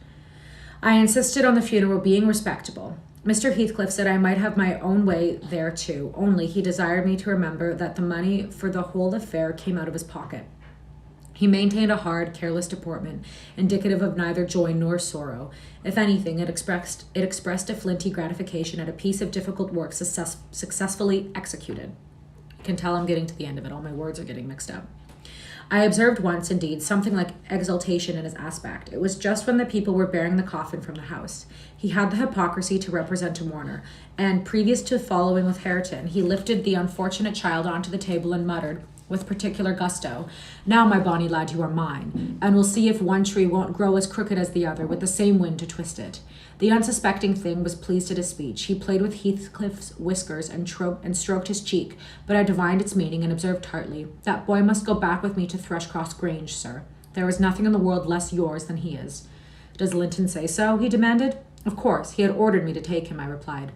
I insisted on the funeral being respectable. Mr. Heathcliff said I might have my own way there too, only he desired me to remember that the money for the whole affair came out of his pocket. He maintained a hard, careless deportment, indicative of neither joy nor sorrow. If anything, it expressed a flinty gratification at a piece of difficult work successfully executed. You can tell I'm getting to the end of it. All my words are getting mixed up. I observed once, indeed, something like exultation in his aspect. It was just when the people were bearing the coffin from the house. He had the hypocrisy to represent a mourner, and previous to following with Hareton, he lifted the unfortunate child onto the table and muttered, with particular gusto, "Now, my bonny lad, you are mine, and we'll see if one tree won't grow as crooked as the other, with the same wind to twist it." The unsuspecting thing was pleased at his speech. He played with Heathcliff's whiskers and stroked his cheek, but I divined its meaning and observed tartly, "That boy must go back with me to Thrushcross Grange, sir. There is nothing in the world less yours than he is." "Does Linton say so?" he demanded. "Of course, he had ordered me to take him," I replied.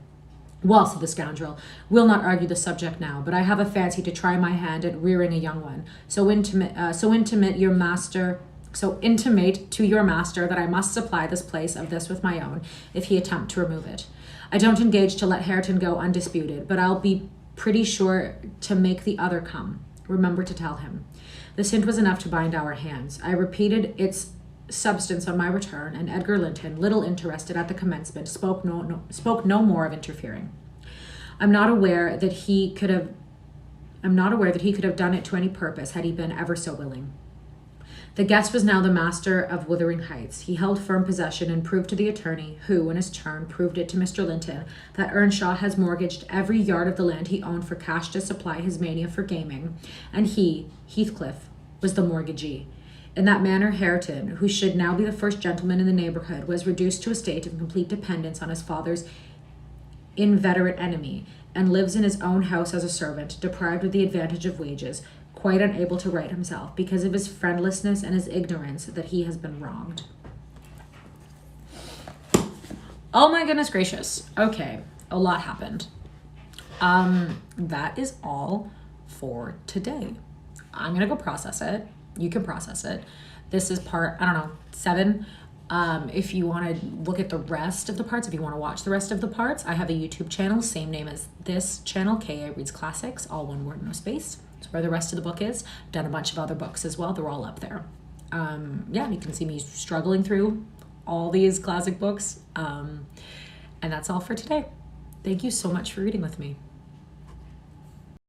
"Well," said the scoundrel, "we'll not argue the subject now, but I have a fancy to try my hand at rearing a young one. So intimate to your master that I must supply this place of this with my own, if he attempt to remove it. I don't engage to let Hareton go undisputed, but I'll be pretty sure to make the other come. Remember to tell him." This hint was enough to bind our hands. I repeated its substance on my return, and Edgar Linton, little interested at the commencement, spoke no more of interfering. I'm not aware that he could have done it to any purpose had he been ever so willing. The guest was now the master of Wuthering Heights. He held firm possession and proved to the attorney, who, in his turn, proved it to Mr. Linton, that Earnshaw has mortgaged every yard of the land he owned for cash to supply his mania for gaming, and he, Heathcliff, was the mortgagee. In that manner, Hareton, who should now be the first gentleman in the neighbourhood, was reduced to a state of complete dependence on his father's inveterate enemy, and lives in his own house as a servant, deprived of the advantage of wages, quite unable to right himself, because of his friendlessness and his ignorance that he has been wronged. Oh my goodness gracious. Okay, a lot happened. That is all for today. I'm gonna go process it. You can process it. This is part, 7. If you want to look at the rest of the parts, if you want to watch the rest of the parts, I have a YouTube channel, same name as this channel, K.A. Reads Classics, all one word, no space. That's where the rest of the book is. I've done a bunch of other books as well. They're all up there. You can see me struggling through all these classic books. And that's all for today. Thank you so much for reading with me.